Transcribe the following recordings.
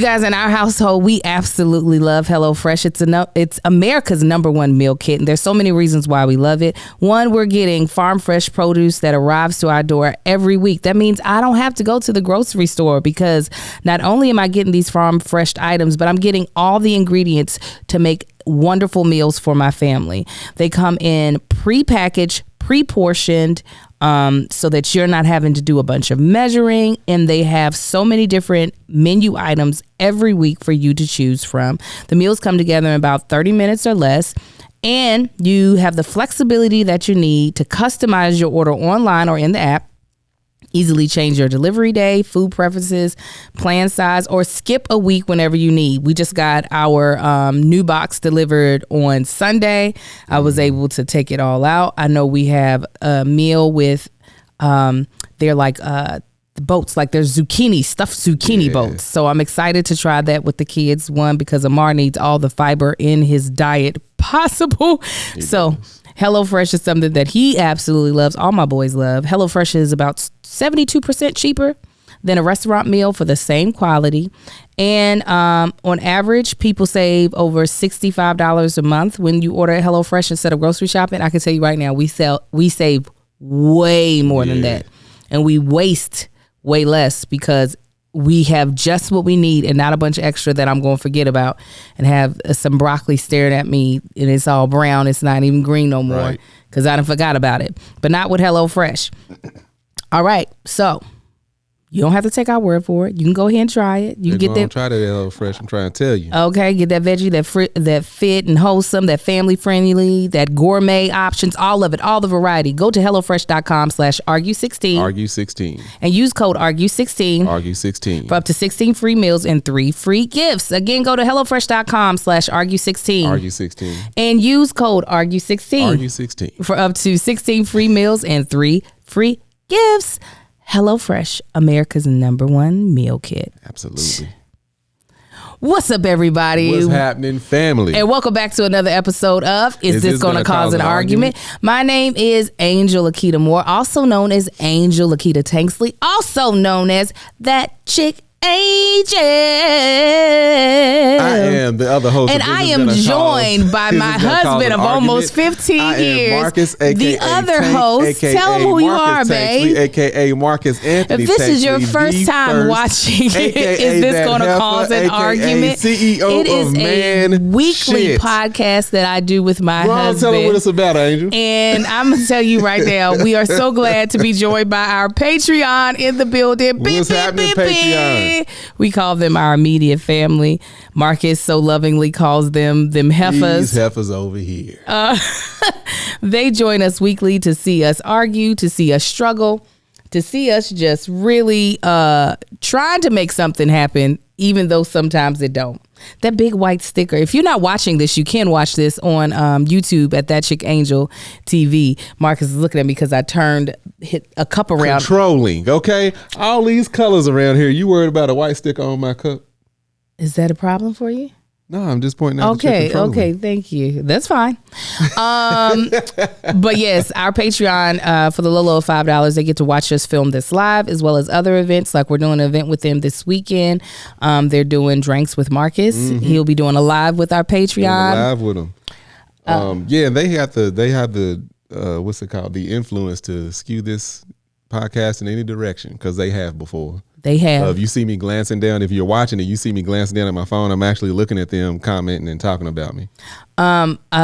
guys, in our household, we absolutely love HelloFresh. It's America's #1 meal kit, and there's so many reasons why we love it. One, we're getting farm fresh produce that arrives to our door every week. That means I don't have to go to the grocery store, because not only am I getting these farm fresh items, but I'm getting all the ingredients to make wonderful meals for my family. They come in pre-packaged, pre-portioned, so that you're not having to do a bunch of measuring, and they have so many different menu items every week for you to choose from. The meals come together in about 30 minutes or less, and you have the flexibility that you need to customize your order online or in the app. Easily change your delivery day, food preferences, plan size, or skip a week whenever you need. We just got our new box delivered on Sunday. I was able to take it all out. I know we have a meal with, they're like boats, like there's stuffed zucchini boats. So I'm excited to try that with the kids. One, because Amar needs all the fiber in his diet possible. So HelloFresh is something that he absolutely loves. All my boys love. HelloFresh is about 72% cheaper than a restaurant meal for the same quality. And on average, people save over $65 a month when you order at HelloFresh instead of grocery shopping. I can tell you right now, we save way more than that. And we waste way less, because we have just what we need and not a bunch of extra that I'm going to forget about and have some broccoli staring at me and it's all brown. It's not even green no more because I done forgot about it. But not with HelloFresh. All right. So you don't have to take our word for it. You can go ahead and try it. You can get that. Try that HelloFresh. I'm trying to tell you. Okay, get that veggie that fit and wholesome, that family friendly, that gourmet options, all of it, all the variety. Go to HelloFresh.com/argue16. Argue16. And use code argue16. Argue16. For up to 16 free meals and 3 free gifts. Again, go to HelloFresh.com/argue16. Argue16. And use code argue16. Argue16. For up to 16 free meals and 3 free gifts. HelloFresh, America's #1 meal kit. Absolutely. What's up, everybody? What's happening, family? And welcome back to another episode of Is This Gonna Cause an Argument? My name is Angel Lakita Moore, also known as Angel Lakita Tanksley, also known as That Chick Angel. I am the other host. And I am joined by my husband of almost 15 years. Marcus, aka the other Tank, host. AKA Tell him who you are, Tanksley, babe. AKA Marcus Anthony. If this Tanksley, is your first time watching it, is this going to cause an argument? CEO it is of a weekly podcast that I do with my husband. Tell him what it's about, Angel. And I'm going to tell you right now, we are so glad to be joined by our Patreon in the building. What's happening, Patreon? We call them our immediate family. Marcus so lovingly calls them heifers. These heifers over here. They join us weekly to see us argue, to see us struggle, to see us just really trying to make something happen, even though sometimes it don't. That big white sticker. If you're not watching this, you can watch this on YouTube at That Chick Angel TV. Marcus is looking at me because I hit a cup around. Controlling, okay? All these colors around here. You worried about a white sticker on my cup? Is that a problem for you? No, I'm just pointing out. Okay, thank you. That's fine. But yes, our Patreon, for the low of $5, they get to watch us film this live, as well as other events. Like we're doing an event with them this weekend. They're doing drinks with Marcus. Mm-hmm. He'll be doing a live with our Patreon. Live with him. Yeah, they have the what's it called? The influence to skew this podcast in any direction, because they have before. They have. If you see me glancing down, if you're watching it, you see me glancing down at my phone, I'm actually looking at them, commenting and talking about me.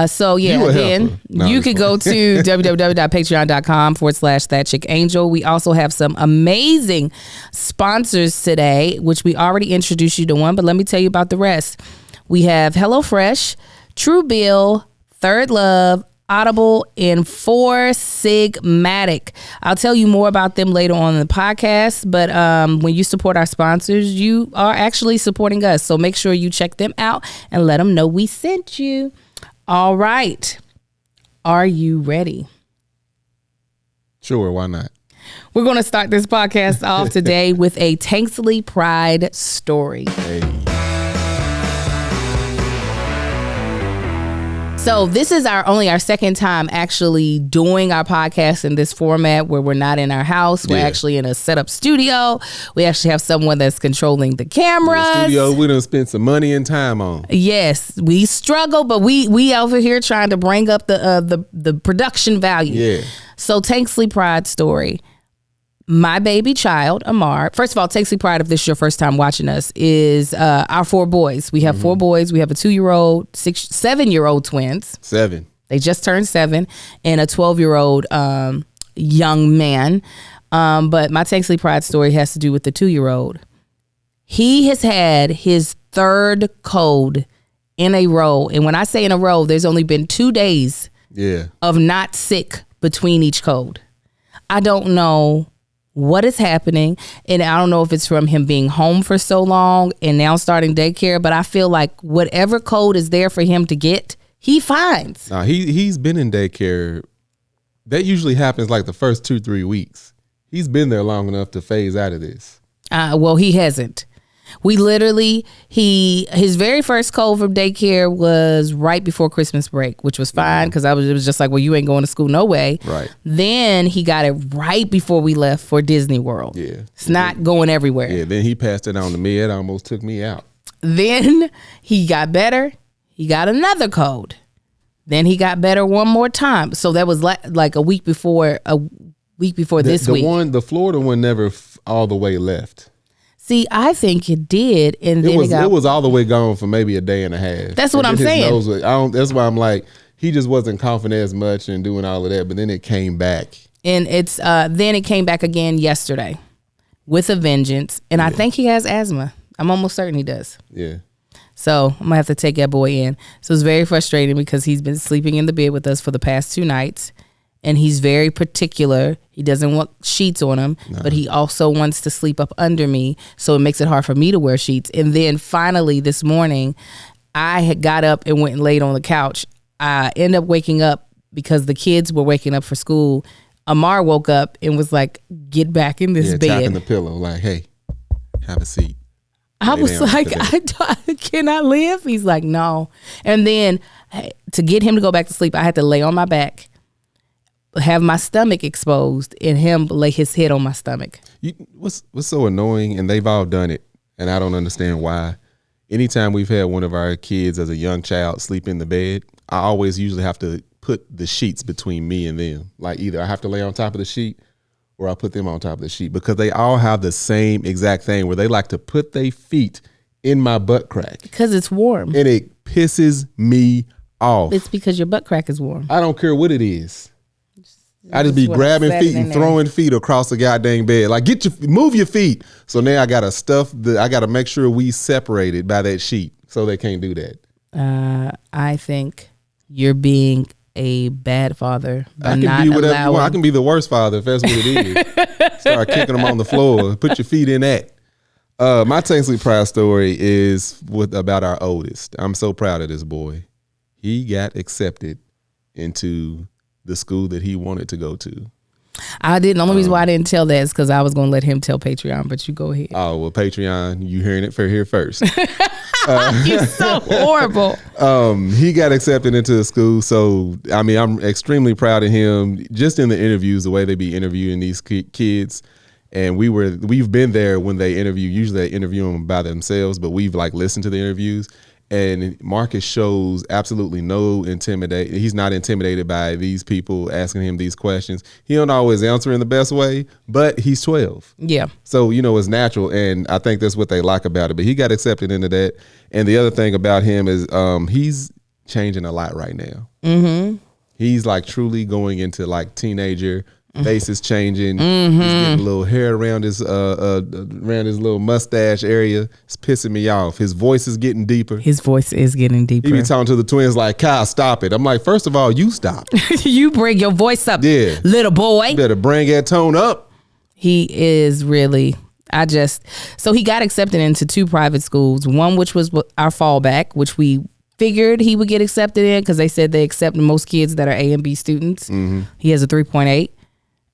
So yeah, again, you could go to www.patreon.com/thatchickangel. We also have some amazing sponsors today, which we already introduced you to one, but let me tell you about the rest. We have HelloFresh, Truebill, Third Love, Audible, and Four Sigmatic. I'll tell you more about them later on in the podcast, but when you support our sponsors, you are actually supporting us. So make sure you check them out and let them know we sent you. All right. Are you ready? Sure, why not? We're going to start this podcast off today with a Tanksley Pride story. Hey. So this is only our second time actually doing our podcast in this format where we're not in our house. We're actually in a set up studio. We actually have someone that's controlling the cameras. The studio we done spent some money and time on. Yes, we struggle, but we over here trying to bring up the production value. Yeah. So Tanksley Pride story. My baby child, Amar, first of all, Tanksley Pride, if this is your first time watching us, is our 4 boys. We have 4 boys. We have a 2-year-old, 7-year-old twins. 7. They just turned 7, and a 12-year-old young man. But my Tanksley Pride story has to do with the 2-year-old. He has had his 3rd code in a row. And when I say in a row, there's only been 2 days of not sick between each code. I don't know what is happening, and I don't know if it's from him being home for so long and now starting daycare, but I feel like whatever code is there for him to get, he finds. Nah, he's been in daycare. That usually happens like the first 2-3 weeks. He's been there long enough to phase out of this. Well, he hasn't. We literally, his very first code from daycare was right before Christmas break, which was fine because it was just like, well, you ain't going to school no way. Right. Then he got it right before we left for Disney World. Yeah. It's not going everywhere. Yeah, then he passed it on to me. It almost took me out. Then he got better. He got another code. Then he got better one more time. So that was like a week before this week. The Florida one never all the way left. See, I think it did, and then it was all the way gone for maybe a day and a half. That's what I'm saying. That's why I'm like, he just wasn't confident as much and doing all of that. But then it came back, and then it came back again yesterday with a vengeance. And I think he has asthma. I'm almost certain he does. Yeah. So I'm gonna have to take that boy in. So it's very frustrating because he's been sleeping in the bed with us for the past 2 nights. And he's very particular. He doesn't want sheets on him, but he also wants to sleep up under me. So it makes it hard for me to wear sheets. And then finally this morning, I had got up and went and laid on the couch. I ended up waking up because the kids were waking up for school. Amar woke up and was like, get back in this bed. Tapping the pillow like, hey, have a seat. I was like, can I live? He's like, no. And then to get him to go back to sleep, I had to lay on my back, have my stomach exposed, and him lay his head on my stomach. What's so annoying, and they've all done it, and I don't understand why. Anytime we've had one of our kids as a young child sleep in the bed, I always usually have to put the sheets between me and them. Like either I have to lay on top of the sheet or I put them on top of the sheet, because they all have the same exact thing where they like to put their feet in my butt crack. Because it's warm. And it pisses me off. It's because your butt crack is warm. I don't care what it is. I just be grabbing feet and throwing feet across the goddamn bed. Like, move your feet. So now I gotta make sure we separated by that sheet, so they can't do that. I think you're being a bad father by I can not be whatever allowing. you want. I can be the worst father if that's what it is. Start kicking them on the floor. Put your feet in that. My Tanksley Pride story is about our oldest. I'm so proud of this boy. He got accepted into the school that he wanted to go to. I didn't. The only reason why I didn't tell that is because I was going to let him tell Patreon, but you go ahead. Oh, well, Patreon, you hearing it here first. You're so horrible. He got accepted into the school. So, I mean, I'm extremely proud of him. Just in the interviews, the way they be interviewing these kids. And we've been there when they interview. Usually they interview them by themselves, but we've listened to the interviews. And Marcus shows absolutely no intimidation. He's not intimidated by these people asking him these questions. He don't always answer in the best way, but he's 12. Yeah. So, it's natural. And I think that's what they like about it. But he got accepted into that. And the other thing about him is he's changing a lot right now. Mm-hmm. He's truly going into teenager. Face is changing. Mm-hmm. He's getting a little hair around his little mustache area. It's pissing me off. His voice is getting deeper. He be talking to the twins like, Kyle, stop it. I'm like, first of all, you stop. You bring your voice up, little boy. You better bring that tone up. He is really. So he got accepted into 2 private schools. One which was our fallback, which we figured he would get accepted in because they said they accept most kids that are A and B students. Mm-hmm. He has a 3.8.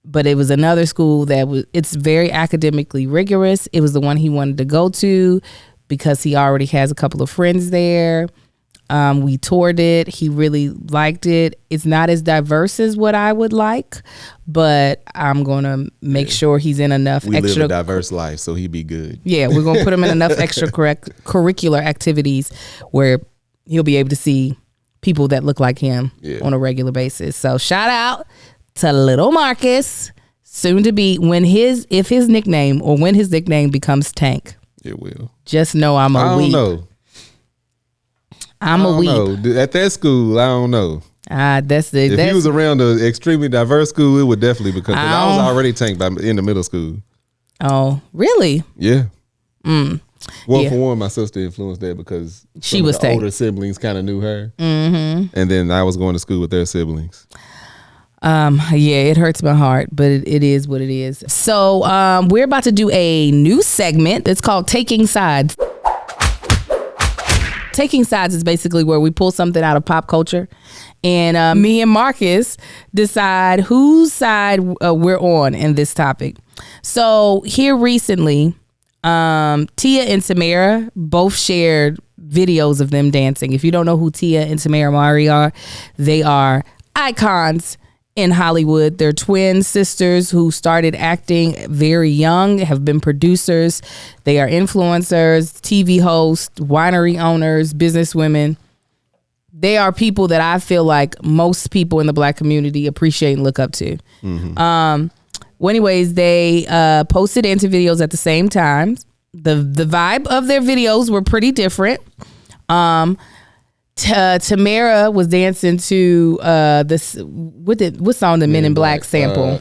But it was another school it's very academically rigorous. It was the one he wanted to go to because he already has a couple of friends there. We toured it. He really liked it. It's not as diverse as what I would like, but I'm going to make sure he's in enough we extra. live a diverse life, so he'd be good. Yeah, we're going to put him in enough extracurricular activities where he'll be able to see people that look like him on a regular basis. So shout out to little Marcus, soon to be when his nickname becomes Tank. It will. Just know I'm a weep. I'm a weep. At that school, I don't know. If he was around an extremely diverse school, it would definitely become. Because I was already Tanked in the middle school. Oh, really? Yeah. Well, for one, my sister influenced that because she was the older siblings kind of knew her, and then I was going to school with their siblings. Yeah, it hurts my heart, but it is what it is. So we're about to do a new segment. It's called Taking Sides. Taking Sides is basically where we pull something out of pop culture, and me and Marcus decide whose side we're on in this topic. So here recently, Tia and Tamera both shared videos of them dancing. If you don't know who Tia and Tamera Mowry are, they are icons in Hollywood. They're twin sisters who started acting very young, have been producers. They are influencers, TV hosts, winery owners, businesswomen. They are people that I feel like most people in the Black community appreciate and look up to. Well, anyways, they posted into videos at the same time. The vibe of their videos were pretty different. Tamera was dancing to this what song the Men in Black sample?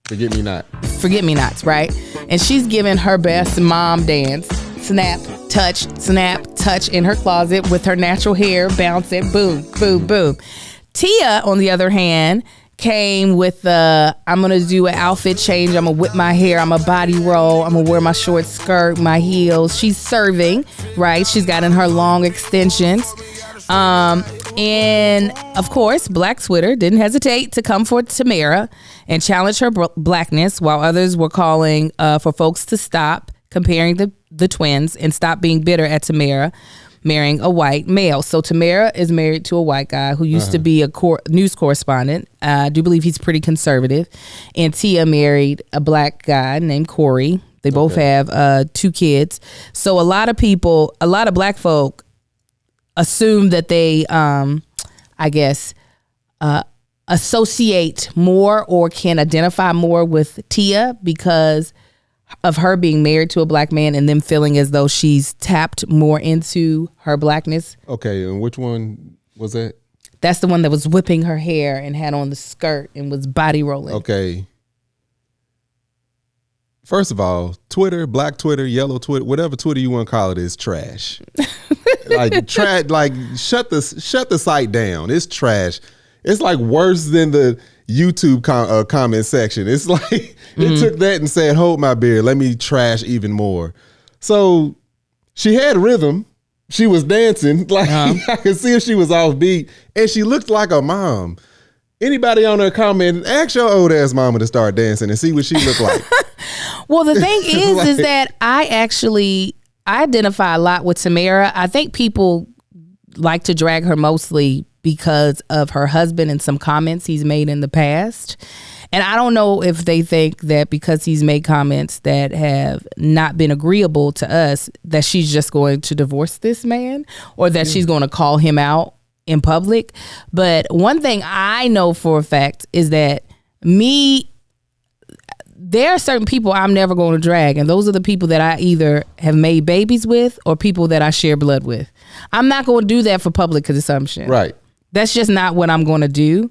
Forget Me Not. Forget Me Nots, right? And she's giving her best mom dance. Snap, touch in her closet with her natural hair bouncing. Boom, boom, boom. Tia, on the other hand, came with I'm gonna do an outfit change. I'm gonna whip my hair. I'm gonna body roll. I'm gonna wear my short skirt, my heels. She's serving, right? She's got in her long extensions. And of course, Black Twitter didn't hesitate to come for Tamera and challenge her blackness, while others were calling for folks to stop comparing the twins and stop being bitter at Tamera marrying a white male. So Tamera is married to a white guy who used to be a news correspondent. I do believe he's pretty conservative. And Tia married a Black guy named Corey. They both have 2 kids. So a lot of Black folk assume that they, associate more or can identify more with Tia because of her being married to a Black man and them feeling as though she's tapped more into her Blackness. Okay, and which one was that? That's the one that was whipping her hair and had on the skirt and was body rolling. Okay. First of all, Twitter, Black Twitter, yellow Twitter, whatever Twitter you want to call it, is trash. Shut the site down. It's trash. It's like worse than the YouTube comment section. It's like it took that and said, "Hold my beer, let me trash even more." So she had rhythm. She was dancing. Like I could see if she was off beat, and she looked like a mom. Anybody on her comment, ask your old ass mama to start dancing and see what she looked like. Well, the thing is that I identify a lot with Tamera. I think people like to drag her mostly because of her husband and some comments he's made in the past. And I don't know if they think that because he's made comments that have not been agreeable to us, that she's just going to divorce this man or that she's going to call him out in public. But one thing I know for a fact is that there are certain people I'm never going to drag, and those are the people that I either have made babies with or people that I share blood with. I'm not going to do that for public consumption. Right. That's just not what I'm going to do.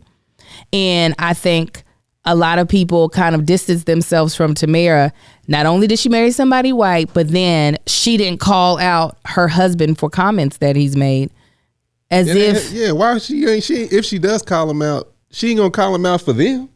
And I think a lot of people kind of distance themselves from Tamera. Not only did she marry somebody white, but then she didn't call out her husband for comments that he's made. Why if she does call him out, she ain't gonna call him out for them.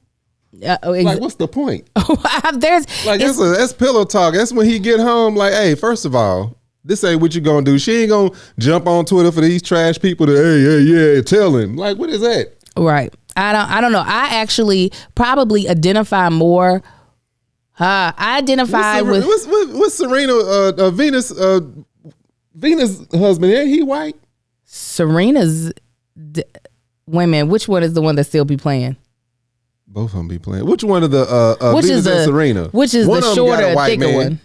Like, what's the point? That's pillow talk. That's when he get home. Like, hey, first of all, this ain't what you gonna do. She ain't gonna jump on Twitter for these trash people to tell him. Like, what is that? Right. I don't know. I actually probably identify more. I identify with what's Serena Venus husband? Ain't he white? Serena's women. Which one is the one that still be playing? Both of them be playing. Which one of the which Venus is and Serena? Which is one the shorter, thicker one?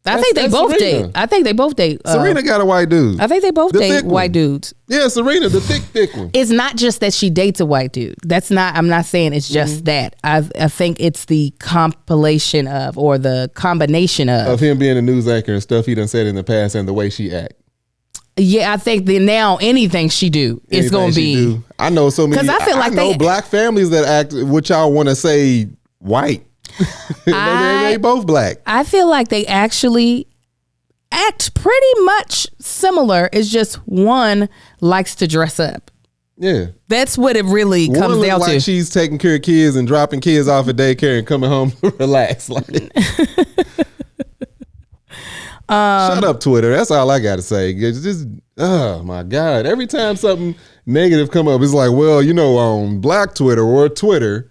I think they both Serena. date. I think they both date. Serena got a white dude. I think they both date white dudes. Yeah, Serena, the thick one. It's not just that she dates a white dude. That's not. I'm not saying it's just that. I think it's the compilation of, or the combination of him being a news anchor and stuff he done said in the past, and the way she act. Yeah, I think that now anything she do is going to be. I know so many. Because I feel like I know black families that act, what y'all want to say, white. They both black. I feel like they actually act pretty much similar. It's just one likes to dress up. Yeah, that's what it really comes down to. Like she's taking care of kids and dropping kids off at daycare and coming home to relax. Like. Shut up, Twitter. That's all I got to say. It's just, oh my God. Every time something negative come up, it's like, well, you know, on Black Twitter or Twitter.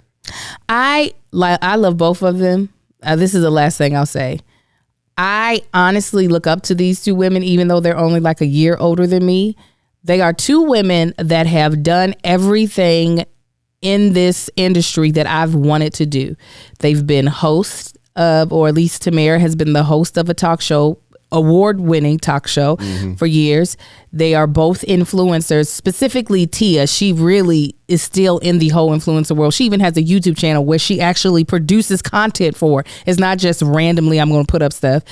I love both of them. This is the last thing I'll say. I honestly look up to these two women, even though they're only like a year older than me. They are two women that have done everything in this industry that I've wanted to do. They've been hosts of, or at least Tamara has been the host of a talk show, award-winning talk show for years. They are both influencers. Specifically Tia, she really is still in the whole influencer world. She even has a YouTube channel where she actually produces content for. It's not just randomly I'm going to put up stuff.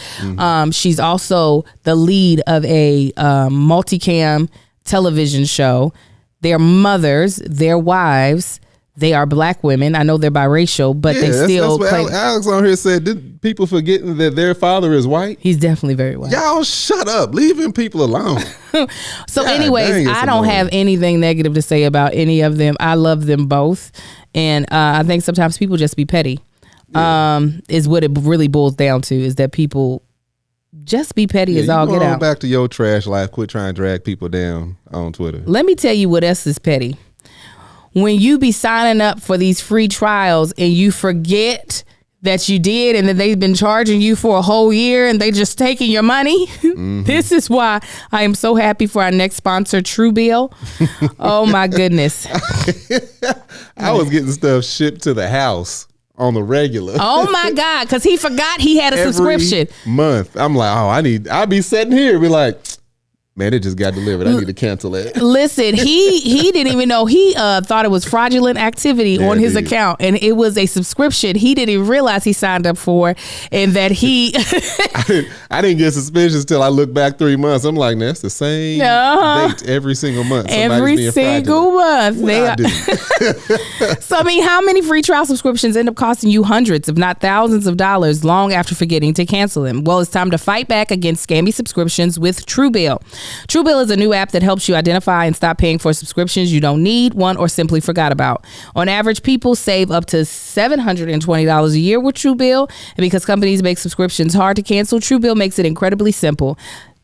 She's also the lead of a multicam television show. They're mothers, they're wives. They are black women. I know they're biracial, but they still that's what Alex on here said. Did people forgetting that their father is white? He's definitely very white. Y'all shut up. Leaving people alone. So anyways, I don't have anything negative to say about any of them. I love them both. And I think sometimes people just be petty. Is what it really boils down to, is that people just be petty as all get out. Back to your trash life. Quit trying to drag people down on Twitter. Let me tell you what else is petty. When you be signing up for these free trials and you forget that you did and that they've been charging you for a whole year and they just taking your money. This is why I am so happy for our next sponsor, Truebill. Oh my goodness. I was getting stuff shipped to the house on the regular. Oh my God. Because he forgot he had a subscription. Month. I'm like, I'll be sitting here be like, man, it just got delivered. I need to cancel it. Listen, he didn't even know. He thought it was fraudulent activity on his account, and it was a subscription he didn't even realize he signed up for, and that he. I didn't get suspicious till I looked back 3 months. I'm like, that's the same date every single month. Every single month. So I mean, how many free trial subscriptions end up costing you hundreds, if not thousands of dollars, long after forgetting to cancel them? Well, it's time to fight back against scammy subscriptions with Truebill. Truebill is a new app that helps you identify and stop paying for subscriptions you don't need, want, or simply forgot about. On average, people save up to $720 a year with Truebill. And because companies make subscriptions hard to cancel, Truebill makes it incredibly simple.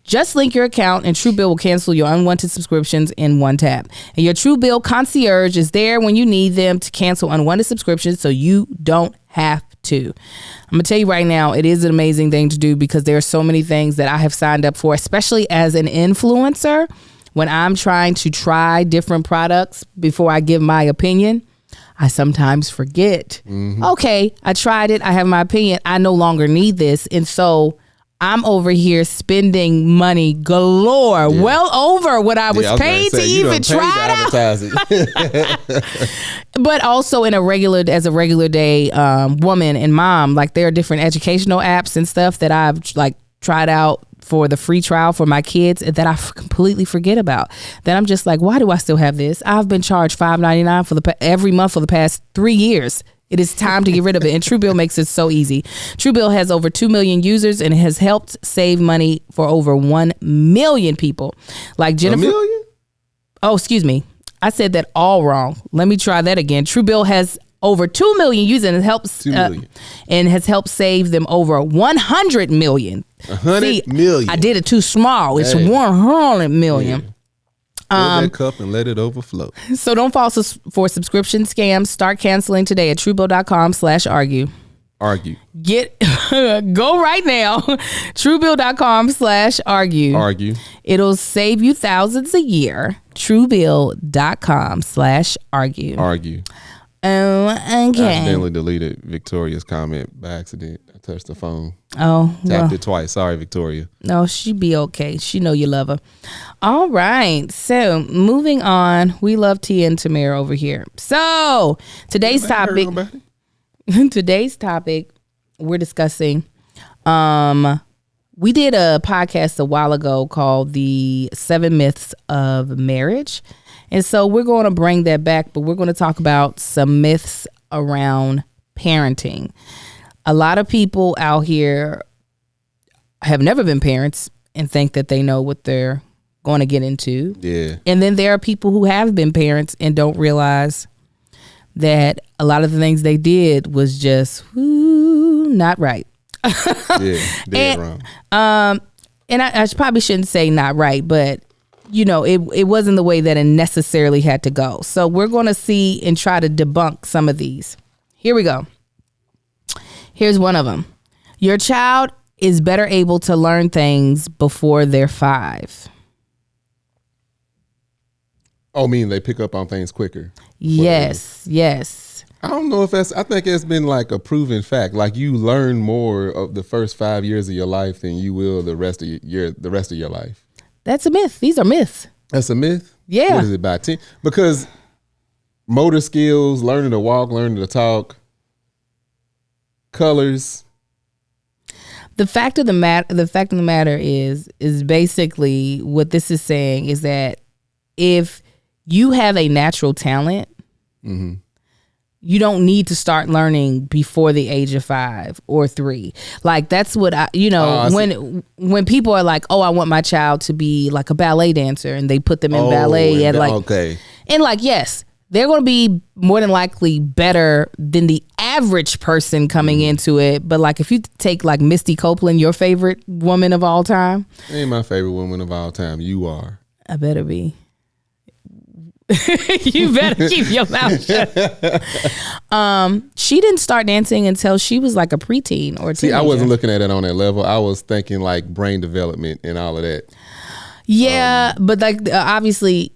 Just link your account and Truebill will cancel your unwanted subscriptions in one tap. And your Truebill concierge is there when you need them to cancel unwanted subscriptions, so you don't have to. I'm gonna tell you right now, it is an amazing thing to do, because there are so many things that I have signed up for, especially as an influencer. When I'm trying to try different products before I give my opinion, I sometimes forget. Okay, I tried it, I have my opinion, I no longer need this. And so I'm over here spending money galore, well over what I was paid to even try it out. But also as a regular day woman and mom, like there are different educational apps and stuff that I've like tried out for the free trial for my kids that I completely forget about. Then I'm just like, why do I still have this? I've been charged $5.99 every month for the past 3 years. It is time to get rid of it. And Truebill makes it so easy. Truebill has over 2 million users and has helped save money for over 1 million people. Like Jennifer. 1 million? Oh, excuse me. I said that all wrong. Let me try that again. Truebill has over 2 million users and has helped save them over 100 million. 100 million. I did it too small. It's 100 million. Yeah. Fill that cup and let it overflow. So don't fall for subscription scams. Start canceling today at Truebill.com/argue. Argue. Go right now. Truebill.com/argue. Argue. It'll save you thousands a year. Truebill.com/argue. Argue. Oh, I okay. accidentally deleted Victoria's comment by accident. I touched the phone. Oh, Tapped it twice. Sorry, Victoria. No, she be okay. She know you love her. All right. So moving on. We love Tia and Tamara over here. So today's topic. Today's topic, we're discussing. We did a podcast a while ago called The 7 Myths of Marriage. And so we're going to bring that back, but we're going to talk about some myths around parenting. A lot of people out here have never been parents and think that they know what they're going to get into. Yeah. And then there are people who have been parents and don't realize that a lot of the things they did was just not right. Yeah, dead wrong. And I probably shouldn't say not right, but you know, it wasn't the way that it necessarily had to go. So we're going to see and try to debunk some of these. Here we go. Here's one of them. Your child is better able to learn things before they're 5. Oh, meaning they pick up on things quicker. Yes. I don't know if I think it's been like a proven fact. Like you learn more of the first 5 years of your life than you will the rest of your life. That's a myth. These are myths. That's a myth? Yeah. What is it, about 10? Because motor skills, learning to walk, learning to talk, colors. The fact of the matter is basically what this is saying is that if you have a natural talent, mm-hmm. you don't need to start learning before the age of 5 or 3. Like that's what when people are like, oh, I want my child to be like a ballet dancer, and they put them in ballet and yes, they're going to be more than likely better than the average person coming into it. But like if you take like Misty Copeland, your favorite woman of all time. Ain't my favorite woman of all time. You are. I better be. You better keep your mouth shut. She didn't start dancing until she was like a preteen or teenager. See, I wasn't looking at it on that level. I was thinking like brain development and all of that. Yeah, but like obviously,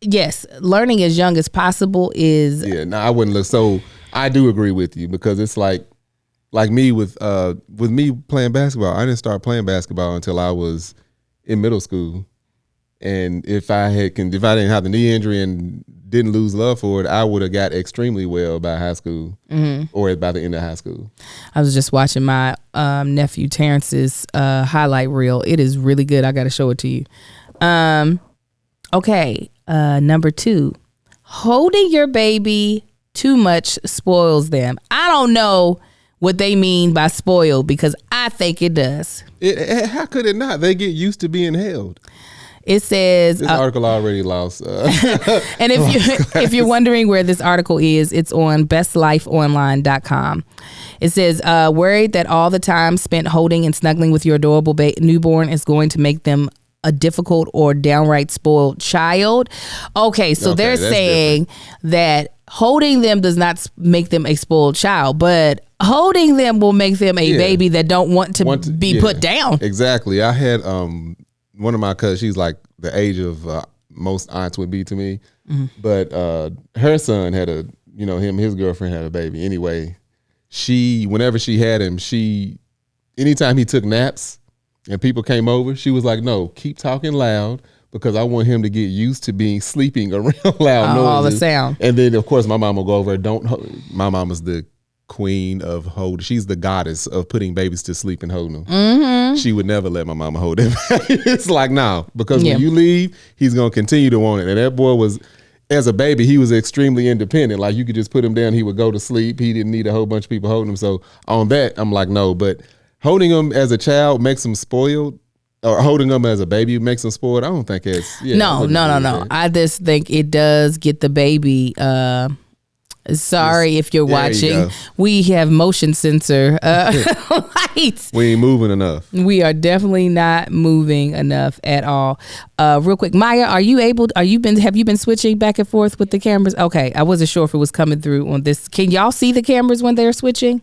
yes, learning as young as possible is. Yeah, no, I wouldn't look. So I do agree with you because it's like me with me playing basketball. I didn't start playing basketball until I was in middle school. And if I didn't have the knee injury and didn't lose love for it, I would have got extremely well by high school or by the end of high school. I was just watching my nephew Terrence's highlight reel. It is really good. I got to show it to you. Okay. Number 2, holding your baby too much spoils them. I don't know what they mean by spoiled because I think it does. How could it not? They get used to being held. It says this article already lost. And if you're wondering where this article is, it's on bestlifeonline.com. It says, worried that all the time spent holding and snuggling with your adorable newborn is going to make them a difficult or downright spoiled child. Okay, so they're saying that holding them does not make them a spoiled child, but holding them will make them a baby that don't want to be put down. Exactly. I had one of my cousins, she's like the age of most aunts would be to me. Mm-hmm. But her son had his girlfriend had a baby. Anyway, whenever she had him, anytime he took naps and people came over, she was like, no, keep talking loud because I want him to get used to sleeping around loud noises. All the sound. And then, of course, my mom will go over, my mom is the queen of hold. She's the goddess of putting babies to sleep and holding them. Mm-hmm. She would never let my mama hold him. It's like, no, because when you leave, he's going to continue to want it. And that boy was, as a baby, he was extremely independent. Like you could just put him down, he would go to sleep. He didn't need a whole bunch of people holding him. So on that, I'm like, no, but holding him as a child makes him spoiled, or holding him as a baby makes him spoiled. I don't think it's, no. I just think it does get the baby, sorry if you're watching. We have motion sensor lights. We ain't moving enough. We are definitely not moving enough at all. Real quick, Maya, have you been switching back and forth with the cameras? Okay, I wasn't sure if it was coming through on this. Can y'all see the cameras when they're switching?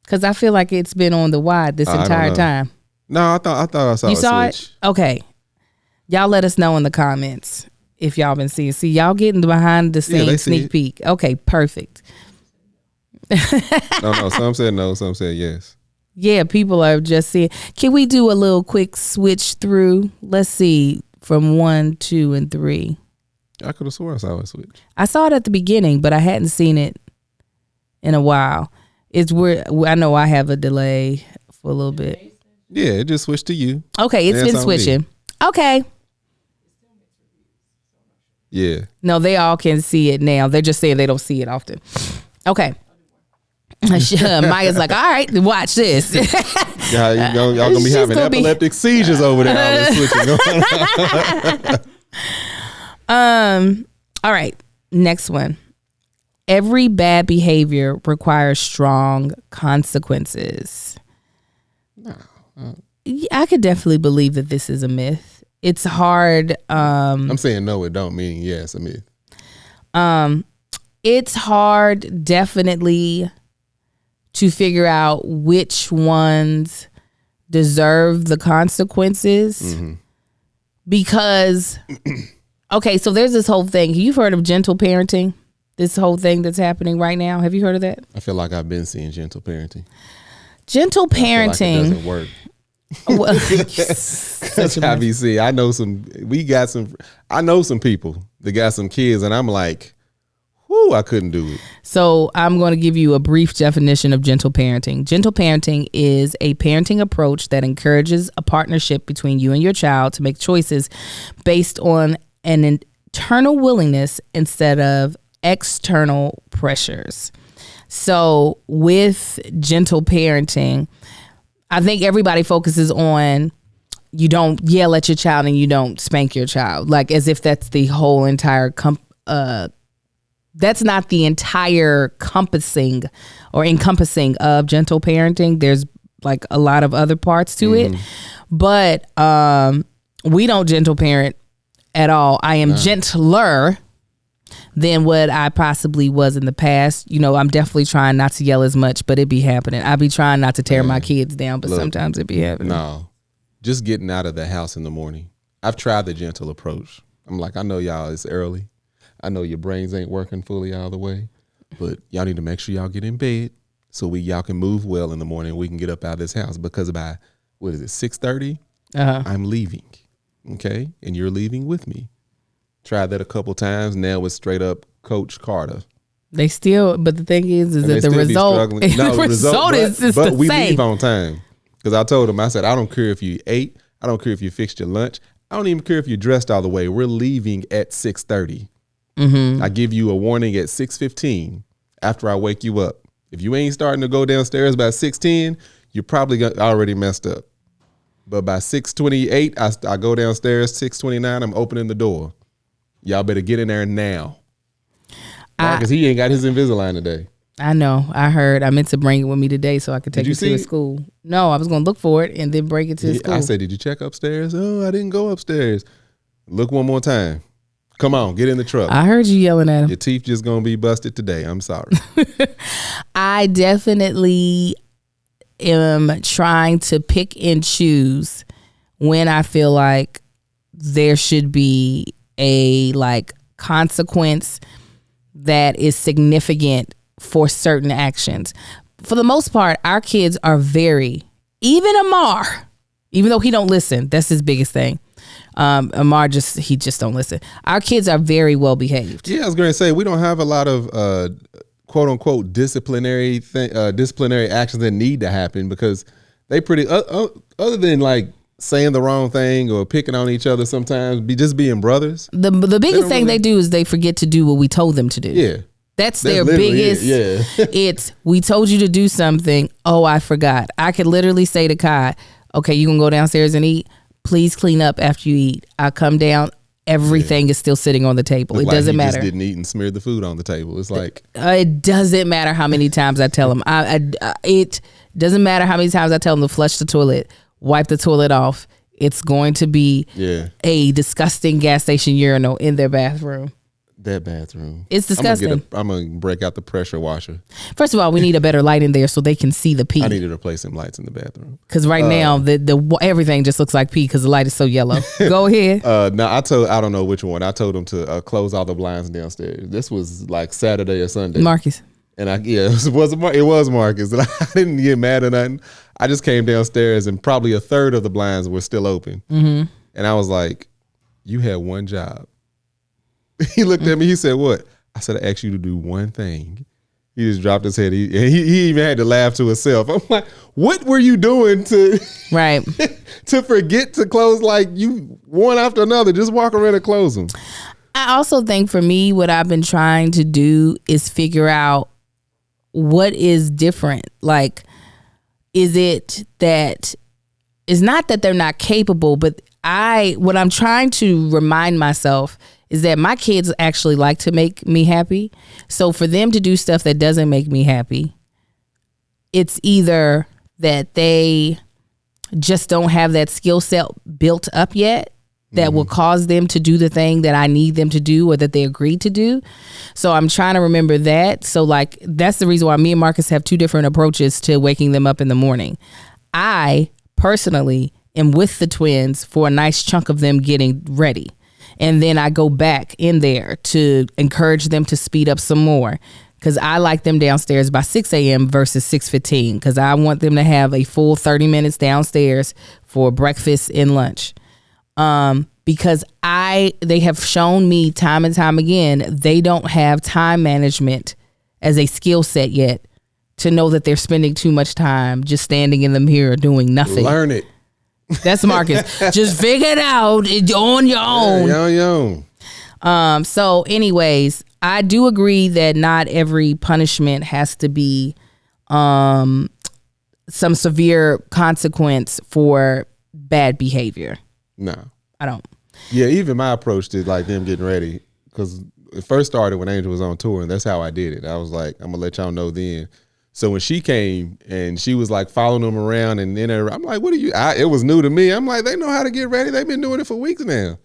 Because I feel like it's been on the wide this entire time. No, I thought I saw you a saw switch. It? Okay. Y'all let us know in the comments if y'all been seeing. See, y'all getting the behind the scenes sneak peek. Okay, perfect. No, some said no, some said yes. Yeah, people are just seeing. Can we do a little quick switch through? Let's see, from 1, 2, and 3. I could have swore I saw a switch. I saw it at the beginning, but I hadn't seen it in a while. It's where I know I have a delay for a little bit. Yeah, it just switched to you. Okay, it's been switching. Okay. Yeah. No, they all can see it now. They're just saying they don't see it often. Okay. Maya's like, all right, watch this. Yeah, y'all gonna be having epileptic seizures over there. All right, next one. Every bad behavior requires strong consequences. No, I could definitely believe that this is a myth. It's hard. I'm saying no, it don't mean yes, a myth. It's hard, definitely, to figure out which ones deserve the consequences. Because, okay, so there's this whole thing. You've heard of gentle parenting? This whole thing that's happening right now. Have you heard of that? I feel like I've been seeing gentle parenting. Gentle parenting. Like it doesn't work. That's how we see. I know some people that got some kids, and I'm like, whoo, I couldn't do it. So I'm going to give you a brief definition of gentle parenting. Gentle parenting is a parenting approach that encourages a partnership between you and your child to make choices based on an internal willingness instead of external pressures. So with gentle parenting, I think everybody focuses on you don't yell at your child and you don't spank your child, like as if that's the whole entire that's not the entire encompassing of gentle parenting. There's like a lot of other parts to it, but we don't gentle parent at all. I am gentler than what I possibly was in the past. You know, I'm definitely trying not to yell as much, but it be happening. I be trying not to tear my kids down, but sometimes it be happening. No, just getting out of the house in the morning. I've tried the gentle approach. I'm like, I know y'all, it's early. I know your brains ain't working fully all the way, but y'all need to make sure y'all get in bed so y'all can move well in the morning. We can get up out of this house because by, 6:30, I'm leaving. Okay. And you're leaving with me. Tried that a couple times. Now it's straight up Coach Carter. They still, but the thing is that the result, no, the result is the same. But we same. leave on time. Because I told him, I said, I don't care if you ate. I don't care if you fixed your lunch. I don't even care if you're dressed all the way. We're leaving at 6:30. I give you a warning at 6:15 after I wake you up. If you ain't starting to go downstairs by 6:10, you're probably already messed up. But by 6:28, I go downstairs. 6:29, I'm opening the door. Y'all better get in there now. Because he ain't got his Invisalign today. I know. I heard. I meant to bring it with me today so I could take it to school. No, I was going to look for it and then bring it to school. I said, did you check upstairs? Oh, I didn't go upstairs. Look one more time. Come on, get in the truck. I heard you yelling at him. Your teeth just going to be busted today. I'm sorry. I definitely am trying to pick and choose when I feel like there should be a consequence that is significant for certain actions. For the most part, our kids are even Amar, even though he don't listen, that's his biggest thing. Amar he just don't listen. Our kids are very well behaved. Yeah, I was going to say we don't have a lot of quote unquote disciplinary actions that need to happen because they pretty other than saying the wrong thing or picking on each other sometimes, just being brothers. The biggest thing they do is they forget to do what we told them to do. Yeah. That's their biggest. Yeah. It's, we told you to do something. Oh, I forgot. I could literally say to Kai, okay, you can go downstairs and eat. Please clean up after you eat. I come down. Everything is still sitting on the table. It doesn't matter. Just didn't eat and smeared the food on the table. It's like it doesn't matter how many times I tell him. It doesn't matter how many times I tell him to flush the toilet, wipe the toilet off. It's going to be a disgusting gas station urinal in their bathroom. That bathroom. It's disgusting. I'm gonna break out the pressure washer. First of all, we need a better light in there so they can see the pee. I need to replace some lights in the bathroom. Because right now the everything just looks like pee because the light is so yellow. Go ahead. No, I don't know which one. I told them to close all the blinds downstairs. This was like Saturday or Sunday. Marcus. And it was Marcus. And I didn't get mad or nothing. I just came downstairs and probably a third of the blinds were still open. Mm-hmm. And I was like, "You had one job." He looked at me. He said, "What?" I said, "I asked you to do one thing." He just dropped his head. He even had to laugh to himself. I'm like, "What were you doing to right to forget to close like you one after another? Just walk around and close them." I also think for me, what I've been trying to do is figure out what is different. Like, is it that it's not that they're not capable, but what I'm trying to remind myself is that my kids actually like to make me happy. So for them to do stuff that doesn't make me happy, it's either that they just don't have that skill set built up yet that will cause them to do the thing that I need them to do or that they agreed to do. So I'm trying to remember that. So like, that's the reason why me and Marcus have two different approaches to waking them up in the morning. I personally am with the twins for a nice chunk of them getting ready. And then I go back in there to encourage them to speed up some more. Because I like them downstairs by 6 a.m. versus 6:15. Because I want them to have a full 30 minutes downstairs for breakfast and lunch. Because they have shown me time and time again, they don't have time management as a skill set yet to know that they're spending too much time just standing in the mirror doing nothing. Learn it. That's Marcus. Just figure it out on your own. Yeah, on your own. So anyways, I do agree that not every punishment has to be some severe consequence for bad behavior. No. I don't. Yeah, even my approach to like them getting ready, because it first started when Angel was on tour, and that's how I did it. I was like, I'm gonna let y'all know then. So when she came and she was like following them around, and then I'm like, what are you? It was new to me. I'm like, they know how to get ready. They've been doing it for weeks now.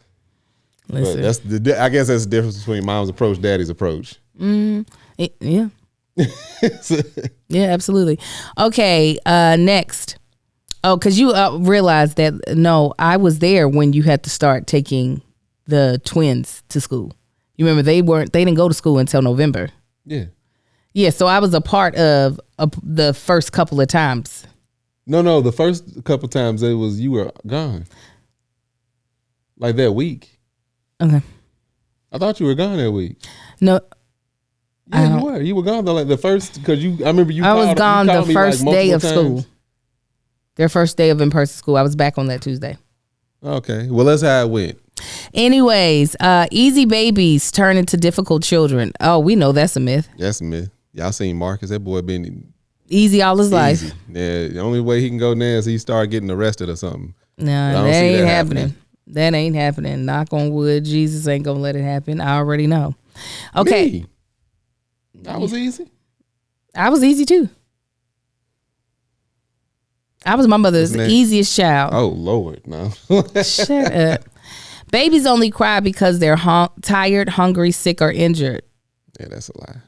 Listen. But I guess that's the difference between mom's approach, daddy's approach. Yeah. Yeah, absolutely. Okay, next. Oh, because you realized that, no, I was there when you had to start taking the twins to school. You remember they didn't go to school until November. Yeah. Yeah, so I was a part of the first couple of times. No, the first couple of times you were gone. Like that week. Okay. I thought you were gone that week. No. Yeah, you were. You were gone though, like the first, because I remember you. I was gone the first day of times. School. Their first day of in-person school. I was back on that Tuesday. Okay. Well, that's how it went. Anyways, easy babies turn into difficult children. Oh, we know that's a myth. That's a myth. Y'all seen Marcus? That boy been easy all his life. Yeah, the only way he can go now is he start getting arrested or something. No, that ain't happening. That ain't happening. Knock on wood. Jesus ain't gonna let it happen. I already know. Okay. Me? That was easy. I was easy too. I was my mother's easiest child. Oh, Lord, no. Shut up. Babies only cry because they're tired, hungry, sick, or injured. Yeah, that's a lie.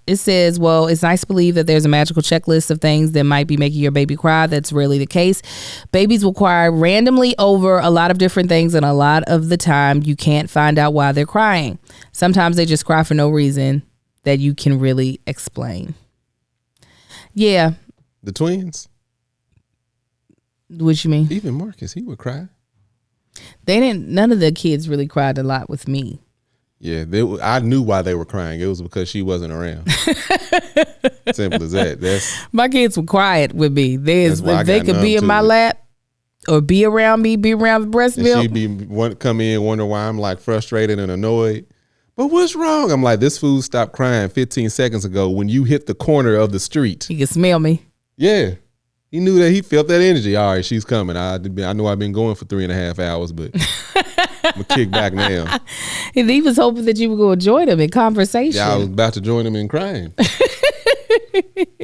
It says, well, it's nice to believe that there's a magical checklist of things that might be making your baby cry. That's rarely the case. Babies will cry randomly over a lot of different things, and a lot of the time you can't find out why they're crying. Sometimes they just cry for no reason that you can really explain. Yeah. The twins? What you mean? Even Marcus, he would cry. None of the kids really cried a lot with me. Yeah, I knew why they were crying. It was because she wasn't around. Simple as that. My kids were quiet with me. If they could be in my lap or be around me, be around the breast milk. She'd come in, wonder why I'm like frustrated and annoyed. But what's wrong? I'm like, this fool stopped crying 15 seconds ago when you hit the corner of the street. He could smell me. Yeah. He knew that. He felt that energy. All right, she's coming. I know I've been going for 3.5 hours, but I'm going to kick back now. And he was hoping that you would go join him in conversation. Yeah, I was about to join him in crying.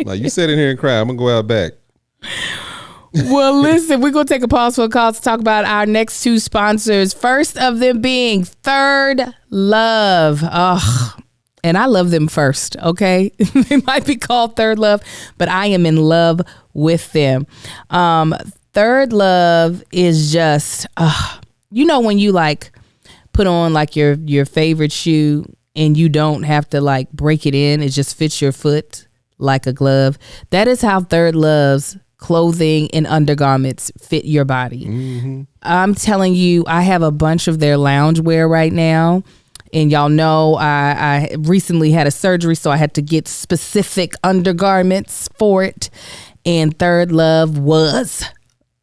Like, you sit in here and cry. I'm going to go out back. Well, listen, we're going to take a pause for a call to talk about our next two sponsors. First of them being Third Love. Oh, and I love them first, okay? They might be called Third Love, but I am in love with them. Third Love is just, when you like put on like your favorite shoe and you don't have to like break it in, it just fits your foot like a glove. That is how Third Love's clothing and undergarments fit your body. Mm-hmm. I'm telling you, I have a bunch of their loungewear right now. And y'all know I recently had a surgery, so I had to get specific undergarments for it. And Third Love was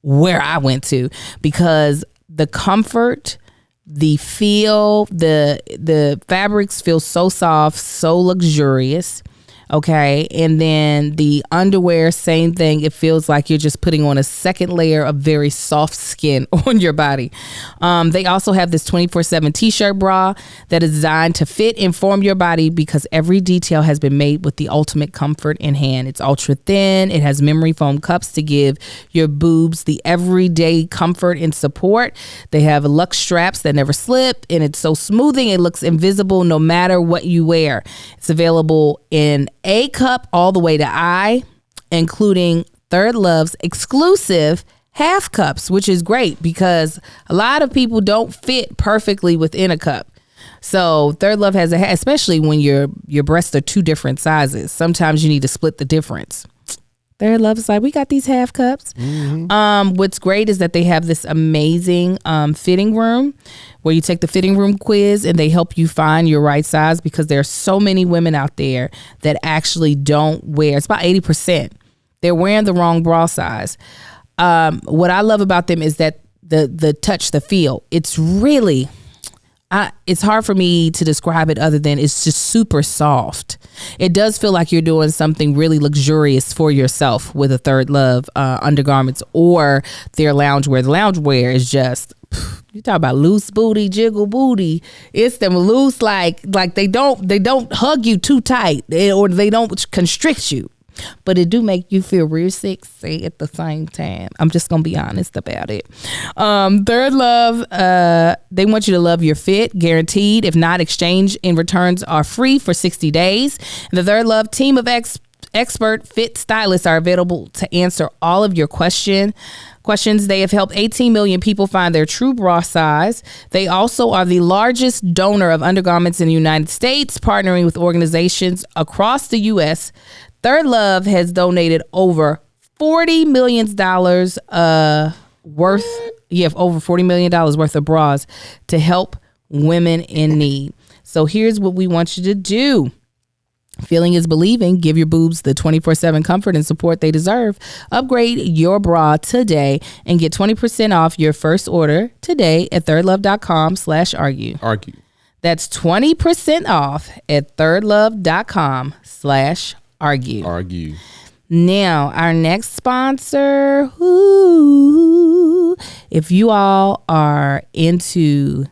where I went to, because the comfort, the feel, the fabrics feel so soft, so luxurious. Okay. And then the underwear, same thing. It feels like you're just putting on a second layer of very soft skin on your body. They also have this 24/7 t-shirt bra that is designed to fit and form your body, because every detail has been made with the ultimate comfort in hand. It's ultra thin. It has memory foam cups to give your boobs the everyday comfort and support. They have luxe straps that never slip, and it's so smoothing it looks invisible no matter what you wear. It's available in A cup all the way to I, including Third Love's exclusive half cups, which is great because a lot of people don't fit perfectly within a cup. So Third Love has especially when your breasts are two different sizes. Sometimes you need to split the difference. Third Love is like, we got these half cups. Mm-hmm. What's great is that they have this amazing fitting room where you take the fitting room quiz and they help you find your right size, because there are so many women out there that actually don't wear. It's about 80%. They're wearing the wrong bra size. What I love about them is that the touch, the feel. It's really... it's hard for me to describe it other than it's just super soft. It does feel like you're doing something really luxurious for yourself with a Third Love undergarments or their loungewear. The loungewear is just, you talk about loose booty, jiggle booty. It's them loose, like they don't hug you too tight, or they don't constrict you. But it do make you feel real sexy at the same time. I'm just going to be honest about it. Third Love, they want you to love your fit, guaranteed. If not, exchange and returns are free for 60 days. And the Third Love team of expert fit stylists are available to answer all of your questions. They have helped 18 million people find their true bra size. They also are the largest donor of undergarments in the United States, partnering with organizations across the U.S. Third Love has donated over $40 million over $40 million worth of bras to help women in need. So here's what we want you to do. Feeling is believing. Give your boobs the 24/7 comfort and support they deserve. Upgrade your bra today and get 20% off your first order today at thirdlove.com/argue. Argue. That's 20% off at thirdlove.com/argue. Argue. Now, our next sponsor, if you all are into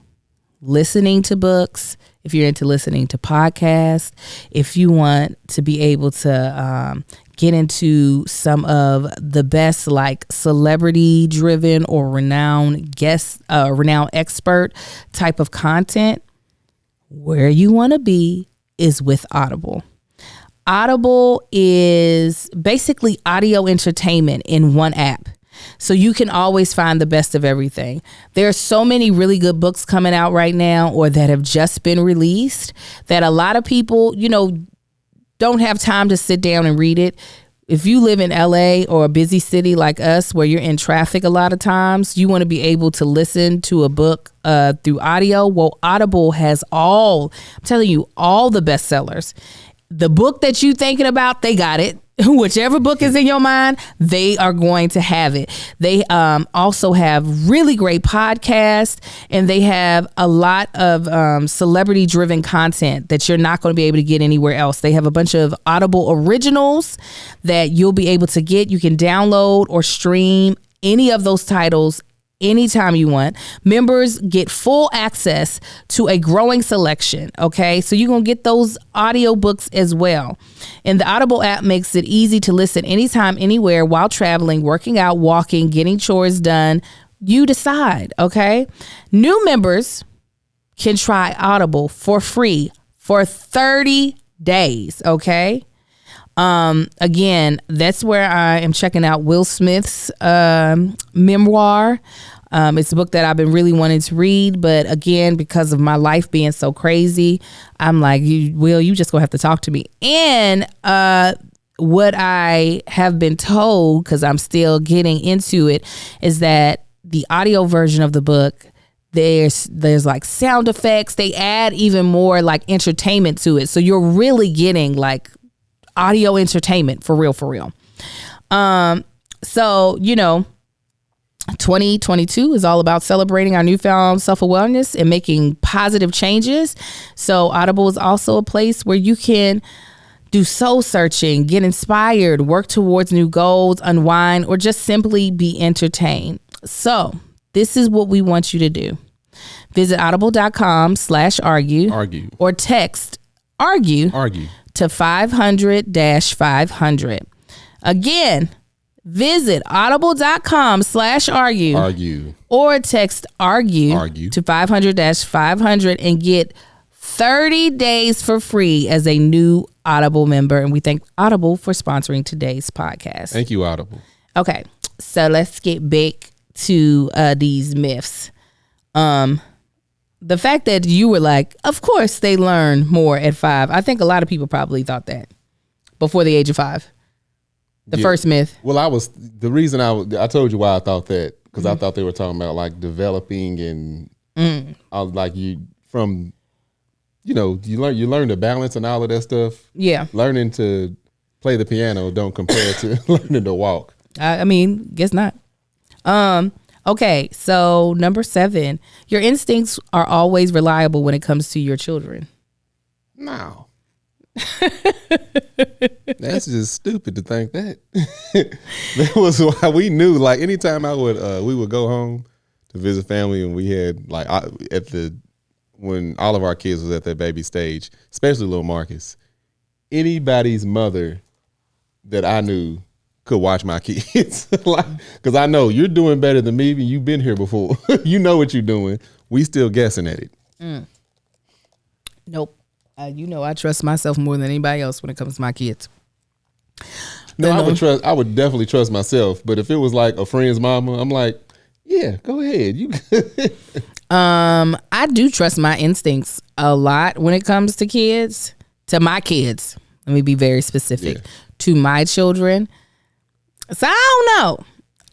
listening to books, if you're into listening to podcasts, if you want to be able to get into some of the best like celebrity driven or renowned expert type of content, where you want to be is with Audible. Audible is basically audio entertainment in one app. So you can always find the best of everything. There are so many really good books coming out right now, or that have just been released, that a lot of people, don't have time to sit down and read it. If you live in LA or a busy city like us, where you're in traffic a lot of times, you want to be able to listen to a book through audio. Well, Audible has all the bestsellers. The book that you thinking about, they got it. Whichever book is in your mind, they are going to have it. They also have really great podcasts, and they have a lot of celebrity-driven content that you're not going to be able to get anywhere else. They have a bunch of Audible originals that you'll be able to get. You can download or stream any of those titles anytime you want. Members get full access to a growing selection, okay? So you're going to get those audiobooks as well. And the Audible app makes it easy to listen anytime, anywhere, while traveling, working out, walking, getting chores done. You decide, okay? New members can try Audible for free for 30 days, okay? Again, that's where I am checking out Will Smith's memoir. It's a book that I've been really wanting to read, but again, because of my life being so crazy, I'm like, you just gonna have to talk to me. And what I have been told, because I'm still getting into it, is that the audio version of the book, there's like sound effects. They add even more like entertainment to it, so you're really getting like audio entertainment for real. So, 2022 is all about celebrating our newfound self-awareness and making positive changes. So Audible is also a place where you can do soul searching, get inspired, work towards new goals, unwind, or just simply be entertained. So this is what we want you to do. Visit audible.com/argue or text argue to 500-500. Again, visit audible.com/argue or text argue to 500-500 and get 30 days for free as a new Audible member. And we thank Audible for sponsoring today's podcast. Thank you, Audible. Okay, so let's get back to these myths. The fact that you were like, of course they learn more at 5. I think a lot of people probably thought that before the age of 5. The first myth. Well, I told you why I thought that, because I thought they were talking about like developing and like you learn the balance and all of that stuff. Yeah. Learning to play the piano don't compare to learning to walk. I mean, guess not. Okay, so number 7, your instincts are always reliable when it comes to your children. No. That's just stupid to think that. That was why we knew, like, anytime we would go home to visit family, and we had like when all of our kids was at their baby stage, especially little Marcus, anybody's mother that I knew could watch my kids. Because I know you're doing better than me, and you've been here before. You know what you're doing. We still guessing at it. Nope. I trust myself more than anybody else when it comes to my kids. No, I would definitely trust myself. But if it was like a friend's mama, I'm like, yeah, go ahead. You. I do trust my instincts a lot when it comes to kids. To my kids, let me be very specific. Yeah. To my children. So I don't know.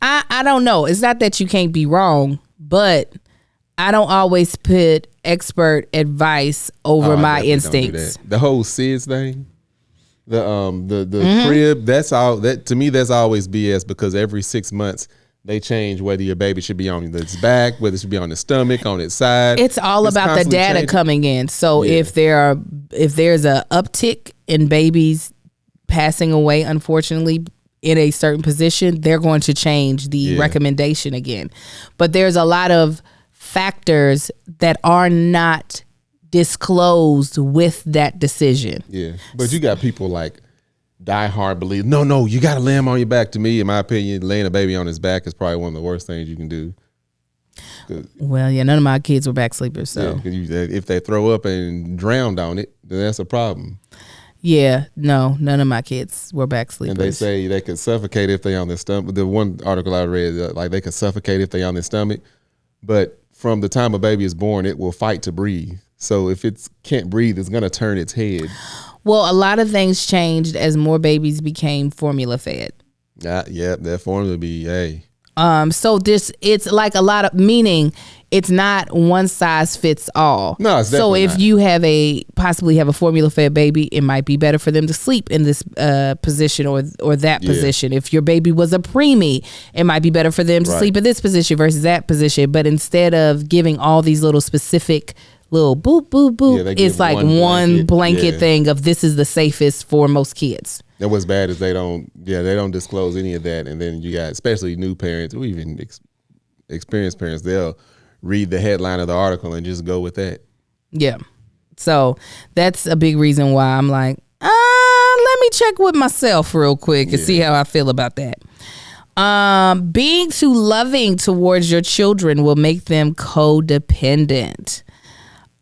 I don't know. It's not that you can't be wrong, but I don't always put expert advice over my instincts. The whole SIDS thing, the crib, that's all. That to me, that's always BS, because every 6 months they change whether your baby should be on its back, whether it should be on its stomach, on its side. It's all about the data coming in. So if there's a uptick in babies passing away, unfortunately, in a certain position, they're going to change the recommendation again. But there's a lot of factors that are not disclosed with that decision. Yeah, but you got people like die hard believe, no, you got to lay him on your back. To me, in my opinion, laying a baby on his back is probably one of the worst things you can do. Well, yeah, none of my kids were back sleepers, so if they throw up and drowned on it, then that's a problem. Yeah, no, none of my kids were back sleepers. And they say they could suffocate if they on their stomach. The one article I read, like they could suffocate if they on their stomach, but from the time a baby is born, it will fight to breathe. So if it can't breathe, it's going to turn its head. Well, a lot of things changed as more babies became formula fed. That formula be, hey. So it's like a lot of, meaning it's not one size fits all. No, it's definitely so if you possibly have a formula fed baby, it might be better for them to sleep in this position or that position. If your baby was a preemie, it might be better for them to sleep in this position versus that position. But instead of giving all these little specific little boop, boop, boop, it's like one blanket thing of this is the safest for most kids. And what's bad is they don't disclose any of that. And then you got, especially new parents who even experienced parents, they'll read the headline of the article and just go with that. Yeah. So that's a big reason why I'm like, let me check with myself real quick and see how I feel about that. Being too loving towards your children will make them codependent.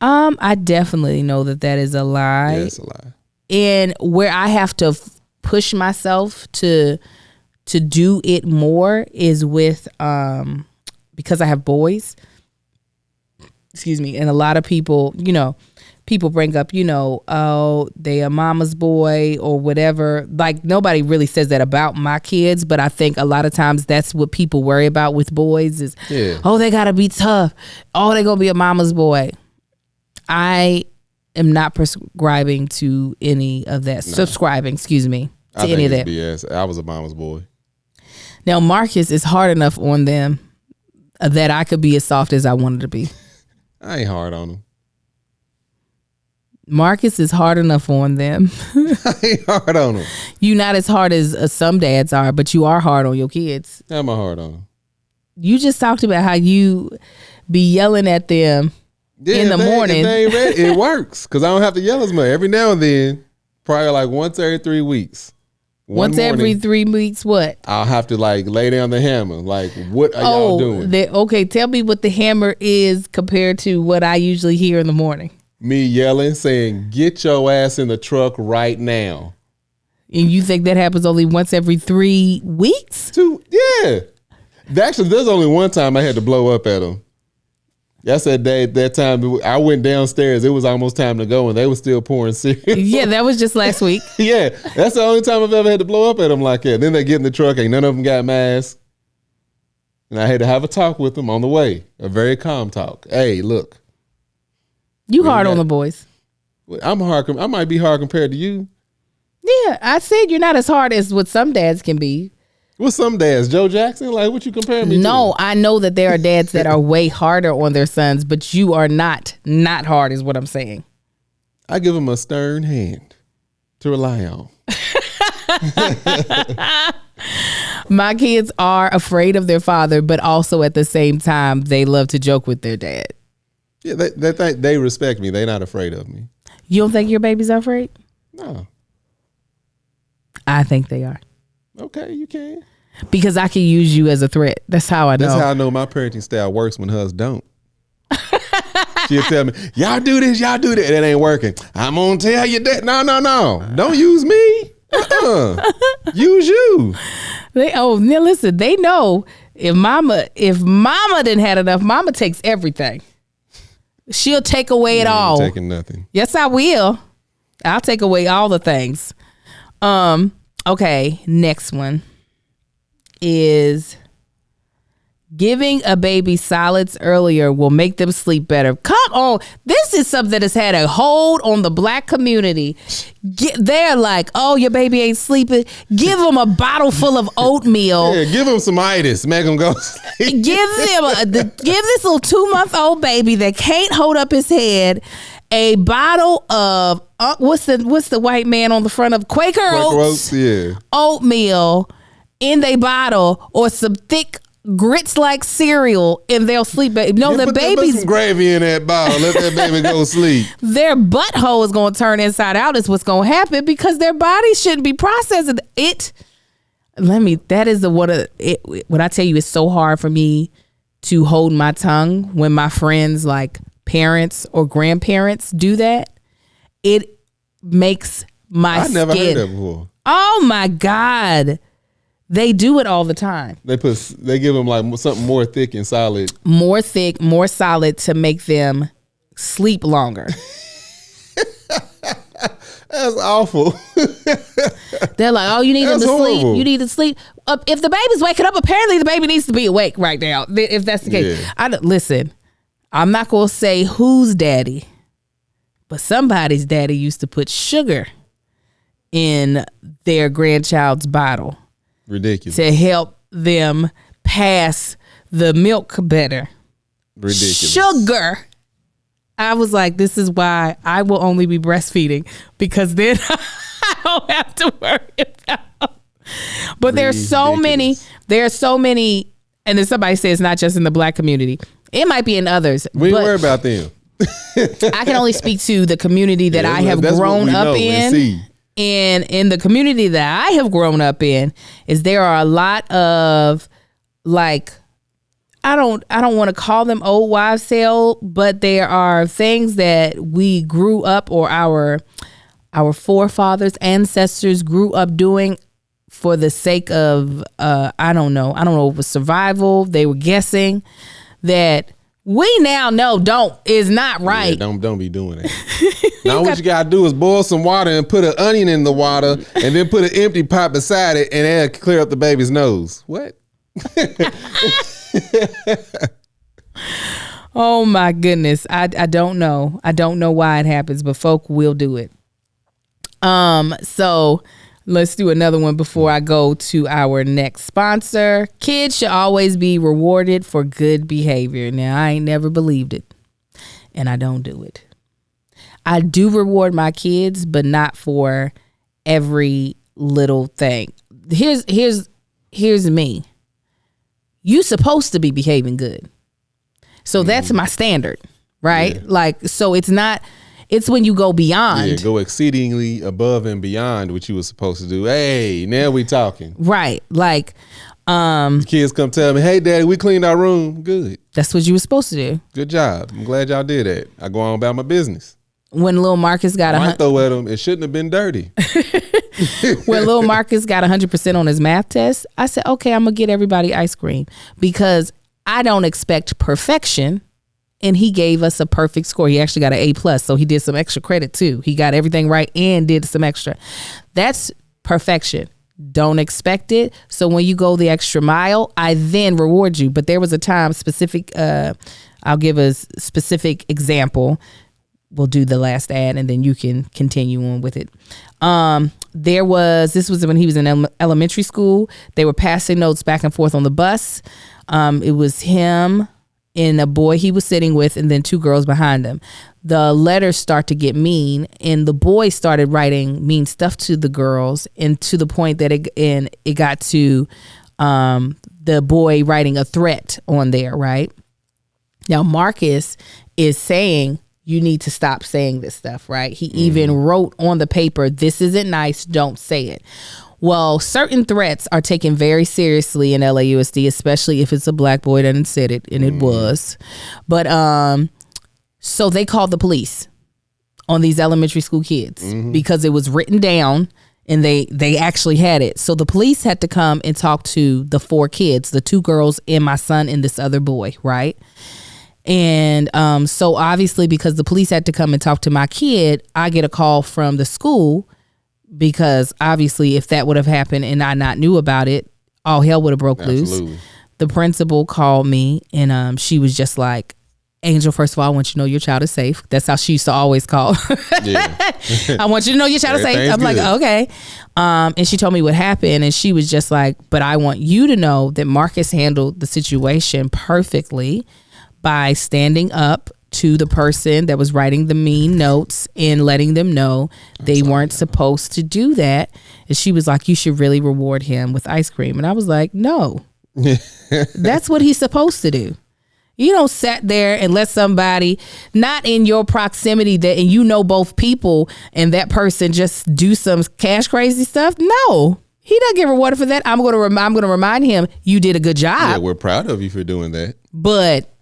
I definitely know that is a lie. Yeah, it's a lie. And where I have to push myself to do it more is with because I have boys. Excuse me. And a lot of people, people bring up, oh, they a mama's boy or whatever. Like, nobody really says that about my kids, but I think a lot of times that's what people worry about with boys is, oh, they gotta be tough. Oh, they gonna be a mama's boy. I am not prescribing to any of that. Subscribing, excuse me, to any of that. BS. I was a mama's boy. Now, Marcus is hard enough on them that I could be as soft as I wanted to be. I ain't hard on him. Marcus is hard enough on them. I ain't hard on him. You not as hard as some dads are, but you are hard on your kids. How am I hard on them? You just talked about how you be yelling at them in the morning. If they ain't ready, it works because I don't have to yell as much. Every now and then, probably like once every 3 weeks. Once every 3 weeks, what? I'll have to like lay down the hammer. Like, what are y'all doing? Okay, tell me what the hammer is compared to what I usually hear in the morning. Me yelling, saying, "Get your ass in the truck right now." And you think that happens only once every 3 weeks? Yeah. Actually, there's only one time I had to blow up at them. That's that day. That time I went downstairs. It was almost time to go, and they were still pouring cereal. Yeah, that was just last week. Yeah, that's the only time I've ever had to blow up at them like that. Then they get in the truck, and none of them got masks, and I had to have a talk with them on the way. A very calm talk. Hey, look, you hard on the boys. I'm hard. I might be hard compared to you. Yeah, I said you're not as hard as what some dads can be. What's some dads? Joe Jackson? Like, what you comparing me to? No, I know that there are dads that are way harder on their sons, but you are not hard is what I'm saying. I give them a stern hand to rely on. My kids are afraid of their father, but also at the same time, they love to joke with their dad. Yeah, they respect me. They're not afraid of me. You don't think your babies are afraid? No. I think they are. Okay, you can. Because I can use you as a threat. That's how I know. That's how I know my parenting style works when hers don't. She'll tell me, y'all do this, y'all do that. It ain't working. I'm going to tell you that. No. Don't use me. Use you. Now listen, they know if mama didn't have enough, mama takes everything. She'll take away it all. Taking nothing. Yes, I will. I'll take away all the things. Okay, next one is giving a baby solids earlier will make them sleep better. Come on. This is something that has had a hold on the black community. They're like, oh, your baby ain't sleeping. Give them a bottle full of oatmeal. Yeah, give them some itis. Make them go sleep. Give this little 2-month-old baby that can't hold up his head a bottle of what's the white man on the front of Quaker Oats? Yeah. Oatmeal in their bottle or some thick grits like cereal and they'll sleep. No, the baby's put some gravy in that bottle. Let that baby go sleep. Their butthole is going to turn inside out is what's going to happen because their body shouldn't be processing it. That is when I tell you it's so hard for me to hold my tongue when my friends like parents or grandparents do that. It makes my skin. I never heard that before. Oh my God. They do it all the time. They give them like something more thick and solid. More thick, more solid to make them sleep longer. That's awful. They're like, oh, you need them to horrible. sleep. You need to sleep. If the baby's waking up, apparently the baby needs to be awake right now. If that's the case. Yeah. Listen, I'm not going to say whose daddy, but somebody's daddy used to put sugar in their grandchild's bottle. Ridiculous. To help them pass the milk better. Ridiculous. Sugar. I was like, this is why I will only be breastfeeding because then I don't have to worry about. But there's so many And then somebody says it's not just in the black community. It might be in others. We ain't worry about them. I can only speak to the community that I have grown up in. And in the community that I have grown up in, is there are a lot of like, I don't want to call them old wives' tale, but there are things that we grew up, or our forefathers, ancestors grew up doing for the sake of I don't know if it was survival. They were guessing that we now know is not right. Yeah, don't be doing that. Now what you gotta do is boil some water and put an onion in the water, and then put an empty pot beside it, and that'll clear up the baby's nose. What? Oh my goodness. I don't know. I don't know why it happens, but folk will do it. So let's do another one before I go to our next sponsor. Kids should always be rewarded for good behavior. Now, I ain't never believed it, and I don't do it. I do reward my kids, but not for every little thing. Here's me. You supposed to be behaving good. So that's my standard, right? Yeah. Like, so it's when you go beyond. Yeah, go exceedingly above and beyond what you were supposed to do. Hey, now we talking. Right. Like, the kids come tell me, hey, Daddy, we cleaned our room. Good. That's what you were supposed to do. Good job. I'm glad y'all did that. I go on about my business. When little Marcus got I throw at him, it shouldn't have been dirty. When little Marcus got 100% on his math test, I said, okay, I'm going to get everybody ice cream, because I don't expect perfection. And he gave us a perfect score. He actually got an A+, so he did some extra credit too. He got everything right and did some extra. That's perfection. Don't expect it. So when you go the extra mile, I then reward you. But there was a time specific, I'll give a specific example. We'll do the last ad and then you can continue on with it. This was when he was in elementary school. They were passing notes back and forth on the bus. It was him and a boy he was sitting with, and then two girls behind him. The letters start to get mean, and the boy started writing mean stuff to the girls, and to the point that it got to the boy writing a threat on there, right? Now, Marcus is saying, you need to stop saying this stuff, right? He even wrote on the paper, this isn't nice, don't say it. Well, certain threats are taken very seriously in LAUSD, especially if it's a black boy that had said it, and it was. But so they called the police on these elementary school kids because it was written down and they actually had it. So the police had to come and talk to the four kids, the two girls and my son and this other boy, right? And so obviously because the police had to come and talk to my kid, I get a call from the school, because obviously if that would have happened and I not knew about it, all hell would have broke loose. The principal called me and she was just like, Angel, first of all, I want you to know your child is safe. That's how she used to always call. I want you to know your child is safe. I'm like, okay. And she told me what happened, and she was just like, but I want you to know that Marcus handled the situation perfectly by standing up to the person that was writing the mean notes and letting them know they weren't supposed to do that. And she was like, you should really reward him with ice cream. And I was like, no, that's what he's supposed to do. You don't sit there and let somebody not in your proximity that, and you know both people, and that person just do some cash crazy stuff. No, he doesn't get rewarded for that. I'm going to remind him, you did a good job. Yeah, we're proud of you for doing that. But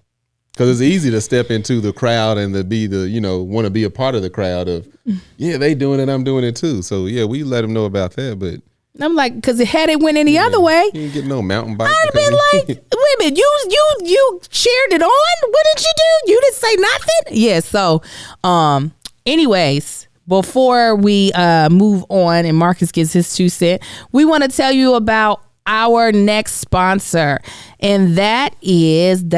because it's easy to step into the crowd and want to be a part of the crowd of, yeah, they doing it, I'm doing it too. So yeah, we let them know about that. But I'm like, because had it went any other way, you didn't get no mountain bike. I'd have been like, wait a minute, you shared it on? What did you do? You didn't say nothing? Yeah. So, anyways, before we move on and Marcus gives his 2 cents, we want to tell you about our next sponsor, and that is Four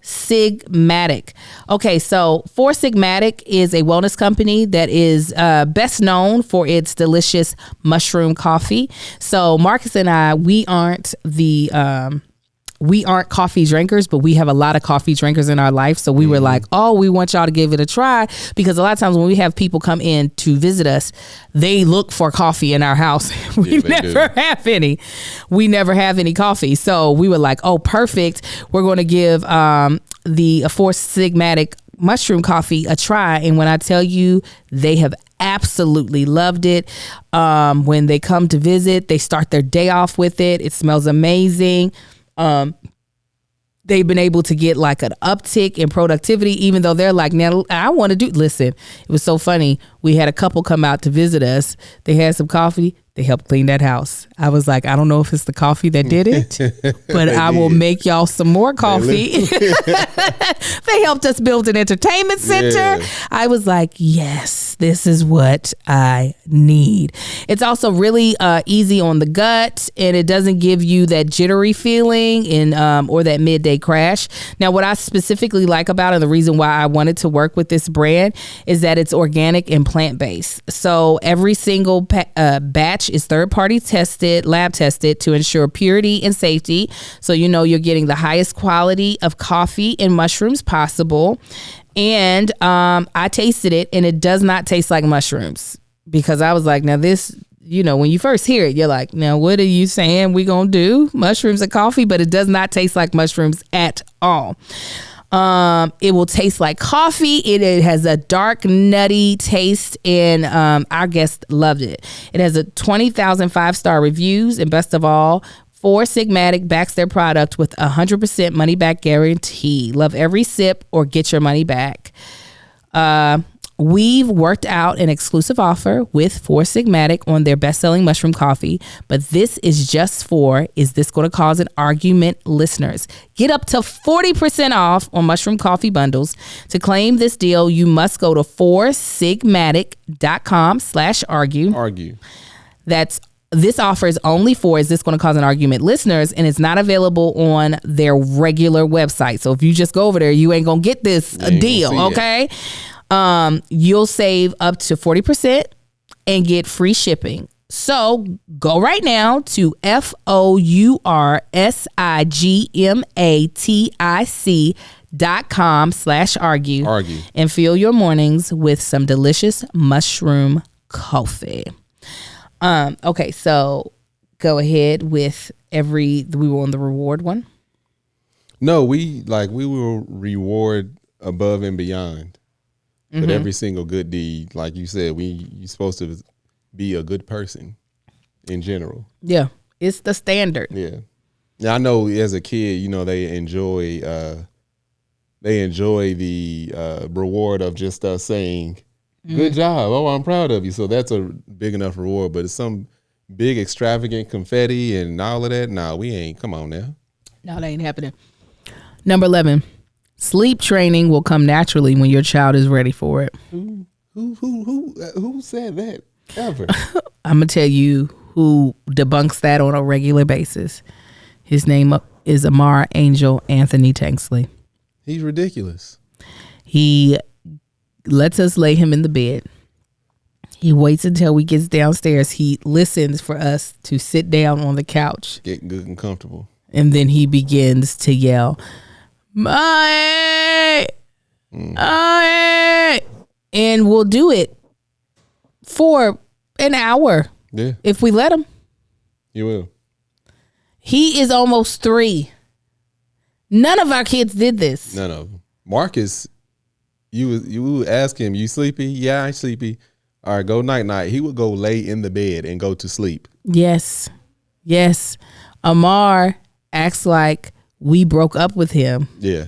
Sigmatic. Okay, so Four Sigmatic is a wellness company that is best known for its delicious mushroom coffee. So Marcus and I, we aren't the we aren't coffee drinkers, but we have a lot of coffee drinkers in our life. So we were like, oh, we want y'all to give it a try, because a lot of times when we have people come in to visit us, they look for coffee in our house. We never have any. We never have any coffee. So we were like, oh, perfect. We're going to give the Four Sigmatic mushroom coffee a try. And when I tell you, they have absolutely loved it. When they come to visit, they start their day off with it. It smells amazing. They've been able to get like an uptick in productivity, even though they're like, now I want to listen. It was so funny. We had a couple come out to visit us. They had some coffee. They helped clean that house. I was like, I don't know if it's the coffee that did it, but I will make y'all some more coffee. They helped us build an entertainment center. Yeah. I was like, yes, this is what I need. It's also really easy on the gut, and it doesn't give you that jittery feeling or that midday crash. Now, what I specifically like about it, and the reason why I wanted to work with this brand, is that it's organic and plant-based. So every single batch is third-party tested, lab tested to ensure purity and safety. So you know you're getting the highest quality of coffee and mushrooms possible. And I tasted it, and it does not taste like mushrooms, because I was like, now this, you know, when you first hear it, you're like, now what are you saying we gonna do? Mushrooms and coffee? But it does not taste like mushrooms at all. It will taste like coffee. It has a dark, nutty taste, and our guests loved it. It has a 20,000 5-star reviews, and best of all, Four Sigmatic backs their product with 100% money back guarantee. Love every sip or get your money back. We've worked out an exclusive offer with Four Sigmatic on their best-selling mushroom coffee, but this is just for Is This Going to Cause an Argument listeners. Get up to 40% off on mushroom coffee bundles. To claim this deal, you must go to foursigmatic.com/argue. This offer is only for Is This Going to Cause an Argument listeners, and it's not available on their regular website. So if you just go over there, you ain't going to get this deal, okay? You'll save up to 40% and get free shipping. So go right now to foursigmatic.com/argue and fill your mornings with some delicious mushroom coffee. Okay, so go ahead with we were on the reward one. No, we will reward above and beyond. But every single good deed, like you said, you're supposed to be a good person in general. Yeah, it's the standard. Yeah. Now I know as a kid, you know, they enjoy the reward of just us saying, "Good job! Oh, I'm proud of you." So that's a big enough reward. But it's some big extravagant confetti and all of that. Nah, we ain't. Come on now. No, that ain't happening. Number 11. Sleep training will come naturally when your child is ready for it. Who said that ever? I'm gonna tell you who debunks that on a regular basis. His name is Amar Angel Anthony Tanksley. He's ridiculous. He lets us lay him in the bed. He waits until we get downstairs. He listens for us to sit down on the couch, get good and comfortable, and then he begins to yell, "Mommy, mommy," and we'll do it for an hour. Yeah, if we let him. You will. He is almost 3. None of our kids did this. None of them. Marcus, you would ask him, "You sleepy?" "Yeah, I'm sleepy." "All right, go night. He would go lay in the bed and go to sleep. Yes. Amar acts like we broke up with him. Yeah.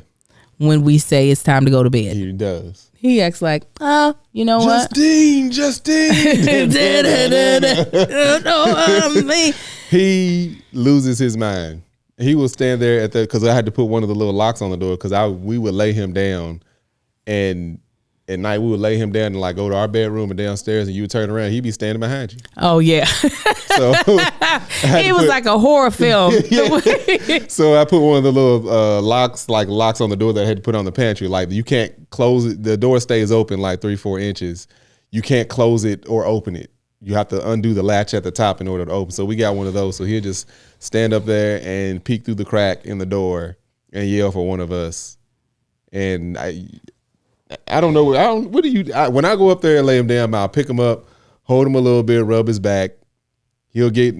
When we say it's time to go to bed. He does. He acts like, you know what? Justine. He loses his mind. He will stand there because I had to put one of the little locks on the door because we would lay him down, and at night we would lay him down and like go to our bedroom and downstairs, and you would turn around, he'd be standing behind you. Oh yeah. So it was like a horror film. So I put one of the little locks on the door that I had to put on the pantry. Like you can't close it. The door stays open like 3-4 inches. You can't close it or open it. you have to undo the latch at the top in order to open. So we got one of those. So he'll just stand up there and peek through the crack in the door and yell for one of us. And I don't know. When I go up there and lay him down, I'll pick him up, hold him a little bit, rub his back. He'll get,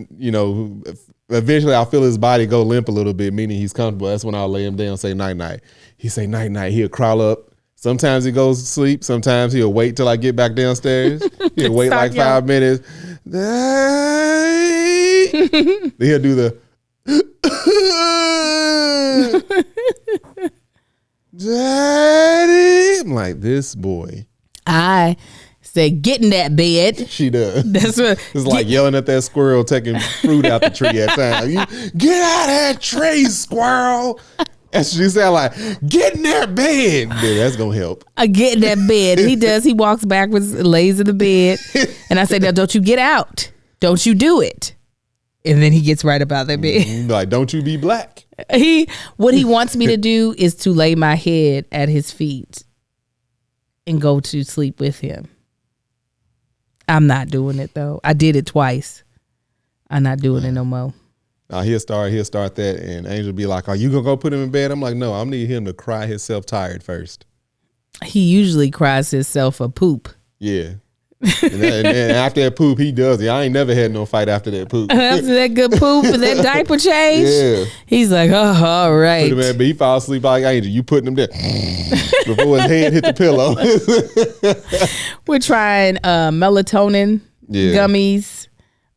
eventually I'll feel his body go limp a little bit, meaning he's comfortable. That's when I'll lay him down, say night-night. He say night-night. He'll crawl up. Sometimes he goes to sleep. Sometimes he'll wait till I get back downstairs. He'll wait like 5 minutes. Then he'll do the Daddy. I'm like, this boy. I say, get in that bed. She does. That's what it's like yelling at that squirrel taking fruit out the tree at times. Get out of that tree, squirrel. And she said, like, get in that bed. Yeah, that's going to help. I get in that bed. He does. He walks backwards, lays in the bed. And I say, now, don't you get out. Don't you do it. And then he gets right about that bed. Like, don't you be black. What he wants me to do is to lay my head at his feet and go to sleep with him. I'm not doing it, though. I did it twice. I'm not doing it no more. He'll start that, and Angel be like, are you going to go put him in bed? I'm like, no, I need him to cry himself tired first. He usually cries himself a poop. Yeah. And after that poop, he does it. I ain't never had no fight after that poop. After that good poop and that diaper change, yeah. He's like, oh, all right. Put him in, but he fall asleep like Angel. You putting him there before his head hit the pillow. We're trying melatonin gummies.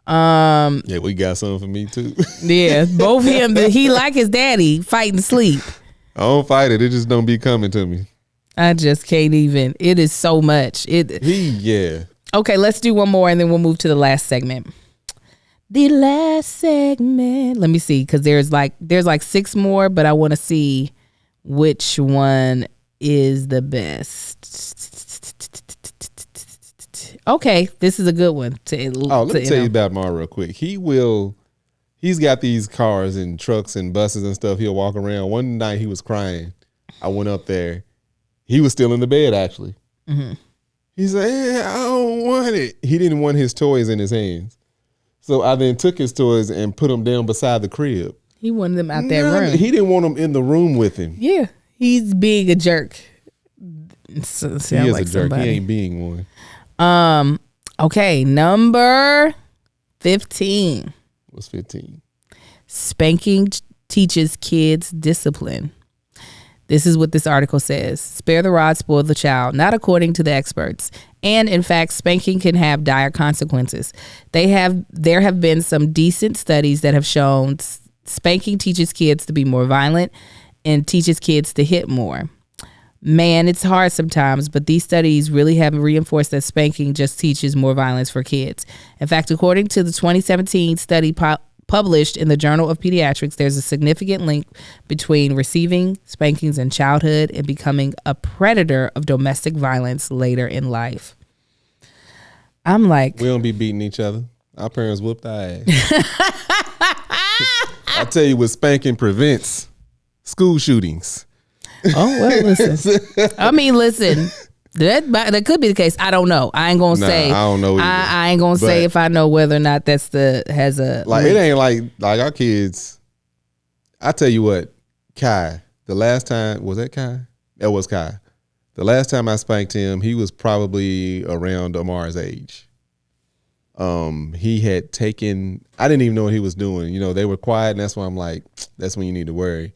Yeah, we got some for me too. Yeah, both him. He like his daddy fighting sleep. I don't fight it. It just don't be coming to me. I just can't even. It is so much. Okay, let's do one more and then we'll move to the last segment. The last segment. Let me see, because there's like 6 more, but I want to see which one is the best. Okay, this is a good one. Let me tell you about Mar real quick. He's got these cars and trucks and buses and stuff. He'll walk around. One night he was crying. I went up there. He was still in the bed, actually. Mm-hmm. He's like, I don't want it. He didn't want his toys in his hands. So I then took his toys and put them down beside the crib. He wanted them out that room. He didn't want them in the room with him. Yeah, he's being a jerk. He is like a jerk. Somebody. He ain't being one. Okay, number 15. What's 15? Spanking teaches kids discipline. This is what this article says. Spare the rod, spoil the child, not according to the experts. And in fact, spanking can have dire consequences. There have been some decent studies that have shown spanking teaches kids to be more violent and teaches kids to hit more. Man, it's hard sometimes, but these studies really have reinforced that spanking just teaches more violence for kids. In fact, according to the 2017 study published in the Journal of Pediatrics, there's a significant link between receiving spankings in childhood and becoming a predator of domestic violence later in life. I'm like, we don't be beating each other. Our parents whooped our ass. I tell you what spanking prevents: school shootings. Oh, well, listen. I mean, listen. That could be the case. I don't know. I ain't gonna say. I don't know. I ain't gonna say if I know whether or not has a like. Link. It ain't like our kids. I tell you what, Kai. The last time was that Kai? That was Kai. The last time I spanked him, he was probably around Amar's age. He had taken. I didn't even know what he was doing. You know, they were quiet, and that's why I'm like, that's when you need to worry.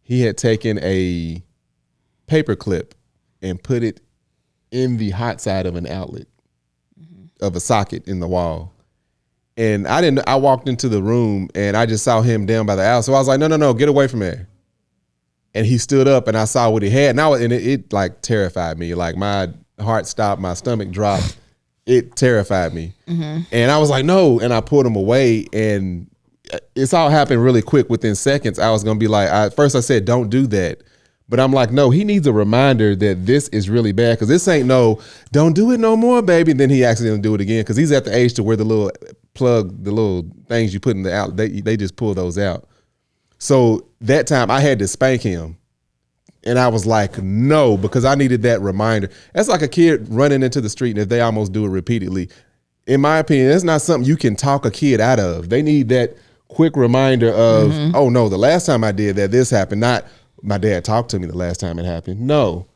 He had taken a paper clip and put it in the hot side of an outlet of a socket in the wall. And I walked into the room and I just saw him down by the outlet. So I was like, no, get away from there. And he stood up and I saw what he had. And it like terrified me. Like my heart stopped, my stomach dropped. It terrified me. Mm-hmm. And I was like, no. And I pulled him away and it's all happened really quick within seconds. I was going to be like, first I said, don't do that. But I'm like, no, he needs a reminder that this is really bad because this ain't don't do it no more, baby. And then he accidentally do it again because he's at the age to where the little plug, the little things you put in the out, they just pull those out. So that time I had to spank him. And I was like, no, because I needed that reminder. That's like a kid running into the street and if they almost do it repeatedly, in my opinion, that's not something you can talk a kid out of. They need that quick reminder of, oh no, the last time I did that, this happened. Not my dad talked to me the last time it happened. No.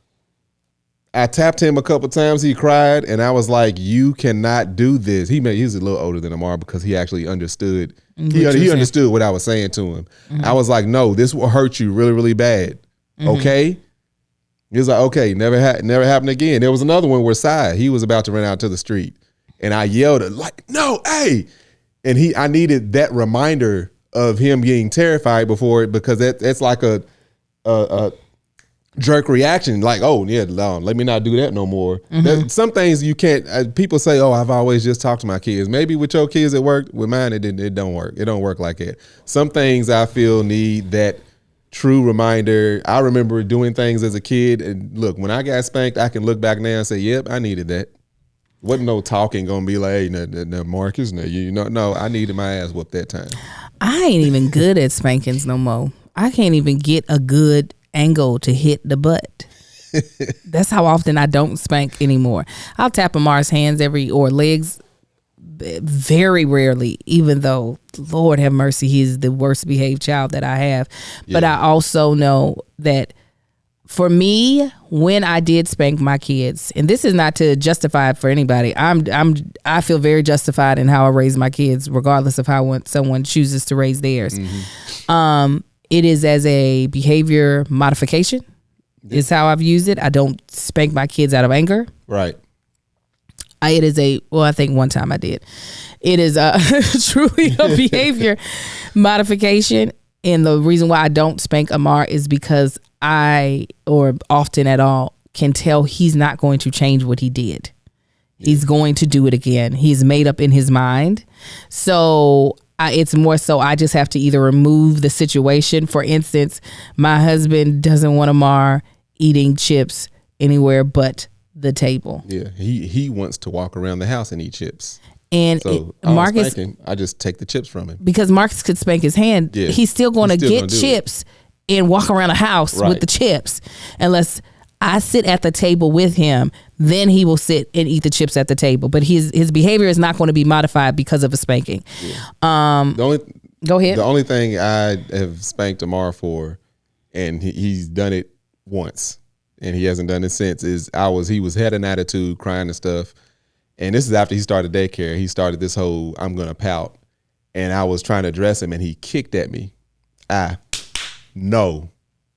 I tapped him a couple times. He cried, and I was like, "You cannot do this." He's a little older than Amar because he actually understood. He understood what I was saying to him. I was like, "No, this will hurt you really, really bad." Okay. He was like, "Okay, never happened again." There was another one where he was about to run out to the street, and I yelled like, "No, hey!" And I needed that reminder of him getting terrified before it, because that's like a jerk reaction, like, oh yeah, let me not do that no more. Some things you can't. People say, oh, I've always just talked to my kids. Maybe with your kids it worked. With mine, it don't work. It don't work like that. Some things I feel need that true reminder. I remember doing things as a kid, and look, when I got spanked, I can look back now and say, yep, I needed that. Wasn't no talking gonna be like, hey, no, Marcus, no, I needed my ass whooped that time. I ain't even good at spankings no more. I can't even get a good angle to hit the butt. That's how often I don't spank anymore. I'll tap Amar's hands or legs very rarely, even though, Lord have mercy, he's the worst behaved child that I have. But I also know that for me, when I did spank my kids, and this is not to justify it for anybody, I feel very justified in how I raise my kids, regardless of how someone chooses to raise theirs. It is as a behavior modification is how I've used it. I don't spank my kids out of anger. Right. I think one time I did. It is truly a behavior modification. And the reason why I don't spank Amar is because or often at all, can tell he's not going to change what he did. He's going to do it again. He's made up in his mind. So it's more so I just have to either remove the situation. For instance, my husband doesn't want Amar eating chips anywhere but the table. Yeah, he wants to walk around the house and eat chips. And so Marcus, I just take the chips from him. Because Marcus could spank his hand. Yeah, he's still going to get chips and walk around the house with the chips. Unless I sit at the table with him, then he will sit and eat the chips at the table. But his behavior is not going to be modified because of a spanking. Yeah. Go ahead. The only thing I have spanked Amar for, and he's done it once, and he hasn't done it since, is he had an attitude, crying and stuff. And this is after he started daycare. He started this whole, I'm going to pout. And I was trying to address him, and he kicked at me. No.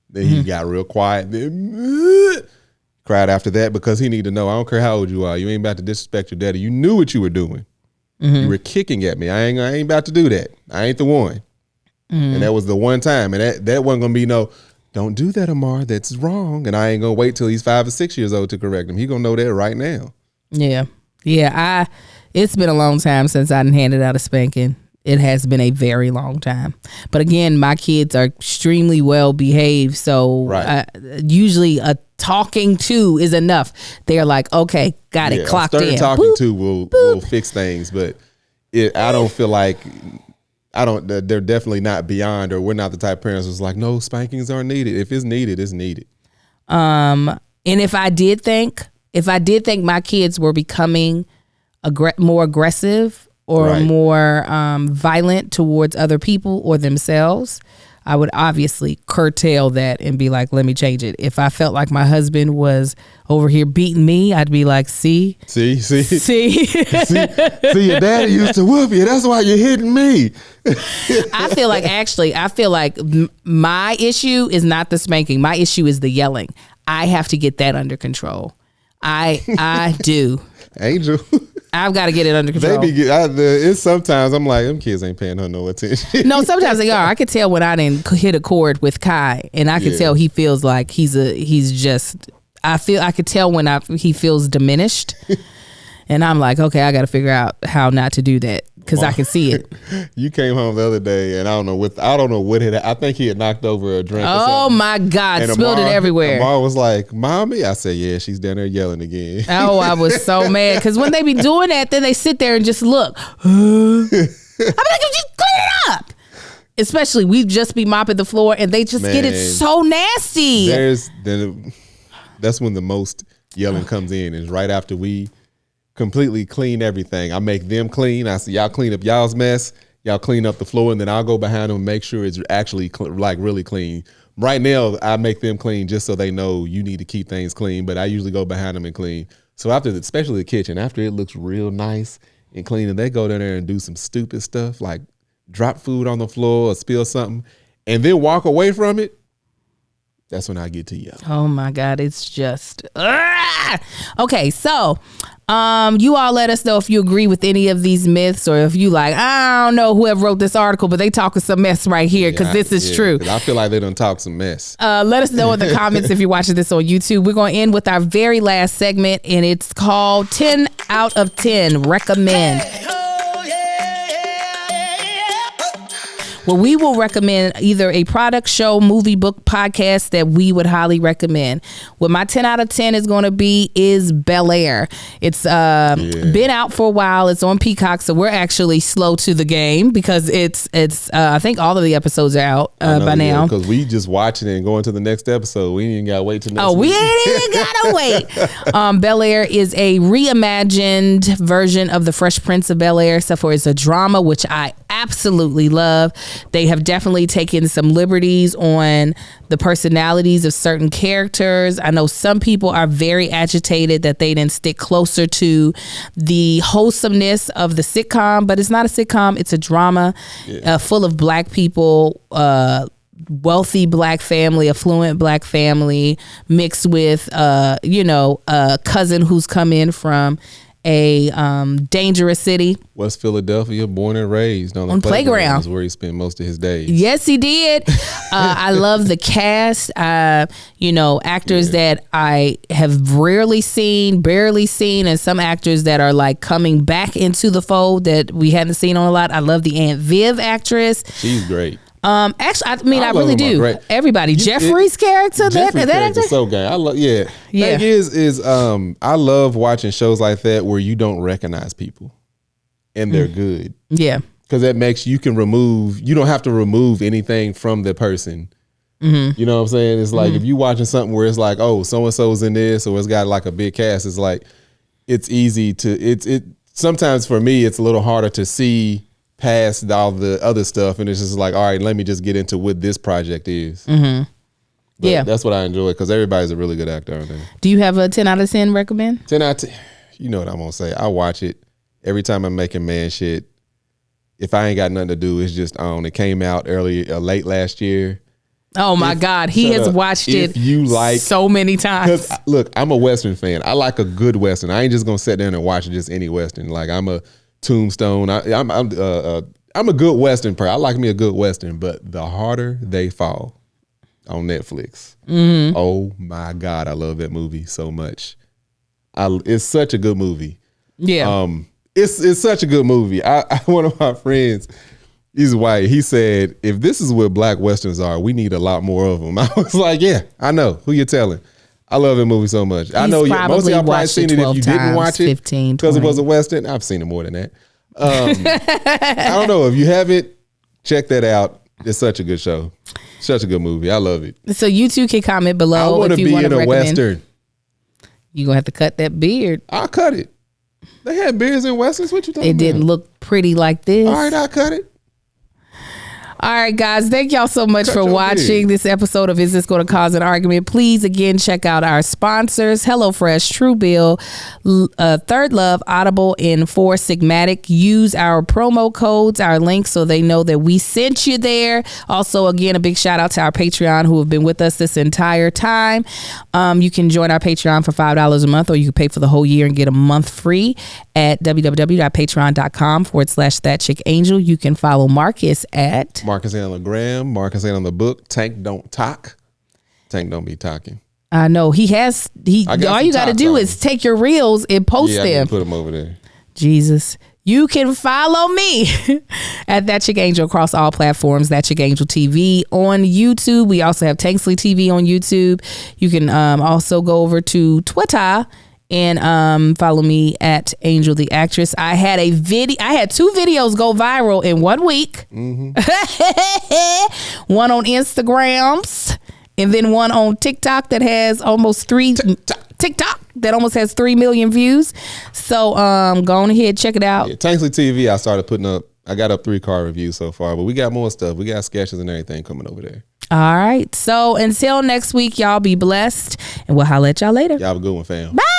Then he got real quiet. Then cried after that, because he needed to know, I don't care how old you are. You ain't about to disrespect your daddy. You knew what you were doing. You were kicking at me. I ain't about to do that. I ain't the one. And that was the one time. And that wasn't going to be no, don't do that, Amar. That's wrong. And I ain't going to wait till he's 5 or 6 years old to correct him. He going to know that right now. Yeah. Yeah. It's been a long time since I handed out a spanking. It has been a very long time. But again, my kids are extremely well behaved. So usually a talking to is enough. They're like, okay, got it, clocked in. Talking to will fix things. But I don't feel like, they're definitely not beyond, or we're not the type of parents who's like, no, spankings aren't needed. If it's needed, it's needed. And if I did think my kids were becoming more aggressive or more violent towards other people or themselves, I would obviously curtail that and be like, let me change it. If I felt like my husband was over here beating me, I'd be like, see, your daddy used to whoop you. That's why you're hitting me. I feel like my issue is not the spanking. My issue is the yelling. I have to get that under control. I do. Angel. I've got to get it under control. It's sometimes I'm like, them kids ain't paying her no attention. No, sometimes they are. I could tell when I didn't hit a chord with Kai, and I could tell he feels like I could tell when he feels diminished. And I'm like, okay, I got to figure out how not to do that, because I can see it. You came home the other day, and I don't know what I think he had knocked over a drink. Oh my God, and spilled it everywhere. Amar was like, "Mommy," I said, "Yeah, she's down there yelling again." Oh, I was so mad, because when they be doing that, then they sit there and just look. I'm like, just clean it up. Especially, we just be mopping the floor, and they just get it so nasty. That's when the most yelling comes in, is right after we completely clean everything. I make them clean. I say, y'all clean up y'all's mess. Y'all clean up the floor, and then I'll go behind them and make sure it's actually like really clean. Right now, I make them clean just so they know you need to keep things clean, but I usually go behind them and clean. So after, especially the kitchen, after it looks real nice and clean, and they go down there and do some stupid stuff like drop food on the floor or spill something and then walk away from it, that's when I get to yell. Oh my God, it's just okay. So, you all let us know if you agree with any of these myths, or if you like, I don't know whoever wrote this article, but they talking some mess right here because this is true. I feel like they done talk some mess. Let us know in the comments if you're watching this on YouTube. We're going to end with our very last segment, and it's called 10 out of 10 recommend. Where we will recommend either a product, show, movie, book, podcast that we would highly recommend. What my 10 out of 10 is going to be is Bel-Air. It's been out for a while. It's on Peacock, so we're actually slow to the game because it's I think all of the episodes are out by now. Because we just watching it and going to the next episode. We ain't even got to wait till next week. We ain't even got to wait. Bel-Air is a reimagined version of the Fresh Prince of Bel-Air, except for it's a drama, which I absolutely love. They have definitely taken some liberties on the personalities of certain characters. I know some people are very agitated that they didn't stick closer to the wholesomeness of the sitcom, but it's not a sitcom. It's a drama full of black people, wealthy black family, affluent black family, mixed with, a cousin who's come in from a dangerous city. West Philadelphia, born and raised on the playground is where he spent most of his days. Yes, he did. I love the cast. Actors that I have barely seen, and some actors that are like coming back into the fold that we hadn't seen on a lot. I love the Aunt Viv actress. She's great. Actually, I really do. Everybody, Jeffrey's character, that actor, so good. I love. Yeah. Thing is, I love watching shows like that where you don't recognize people, and they're good. Yeah, because that makes you don't have to remove anything from the person. Mm-hmm. You know what I'm saying? It's like if you watching something where it's like, oh, so and so's in this, or it's got like a big cast. It's like it's easy to it. Sometimes for me, it's a little harder to see past all the other stuff, and it's just like, all right, let me just get into what this project is. Mm-hmm. That's what I enjoy, because everybody's a really good actor out there. Do you have a 10 out of 10 recommend? 10 out of 10. You know what I'm gonna say. I watch it every time I'm making man shit. If I ain't got nothing to do, it's just on. It came out late last year. Oh my God, he has watched it so many times. Look, I'm a Western fan. I like a good Western. I ain't just gonna sit there and watch just any Western. Like I'm a Tombstone. I'm a good Western person. I like me a good Western, but The Harder They Fall on Netflix. Mm-hmm. Oh my God, I love that movie so much. It's such a good movie. Yeah. It's such a good movie. One of my friends, he's white. He said, if this is what black Westerns are, we need a lot more of them. I was like, yeah, I know. Who you telling? I love that movie so much. I know most of y'all probably seen it if you didn't watch it because it was a Western. I've seen it more than that. I don't know. If you haven't, check that out. It's such a good show. Such a good movie. I love it. So you too can comment below. I want to be in a Western. You're going to have to cut that beard. I'll cut it. They had beards in Westerns. What you talking about? It didn't look pretty like this. All right, I'll cut it. All right, guys, thank y'all so much for watching this episode of Is This Going to Cause an Argument? Please, again, check out our sponsors, HelloFresh, Truebill, Third Love, Audible, and Four Sigmatic. Use our promo codes, our links, so they know that we sent you there. Also, again, a big shout out to our Patreon who have been with us this entire time. You can join our Patreon for $5 a month, or you can pay for the whole year and get a month free at www.patreon.com/thatchickangel. You can follow Marcus at Marcus ain't on the gram. Marcus ain't on the book. Tank don't talk. Tank don't be talking. I know all you got to do is take your reels and post them. Yeah, put them over there. Jesus. You can follow me at That Chick Angel across all platforms. That Chick Angel TV on YouTube. We also have Tanksley TV on YouTube. You can also go over to Twitter and follow me at Angel the Actress. I had two videos go viral in 1 week. Mm-hmm. One on Instagrams and then one on TikTok that has almost TikTok that almost has 3 million views. So go on ahead, check it out. Yeah, Tanksley TV, I started putting up. I got up 3 car reviews so far, but we got more stuff. We got sketches and everything coming over there. All right. So until next week, y'all be blessed, and we'll holler at y'all later. Y'all have a good one, fam. Bye.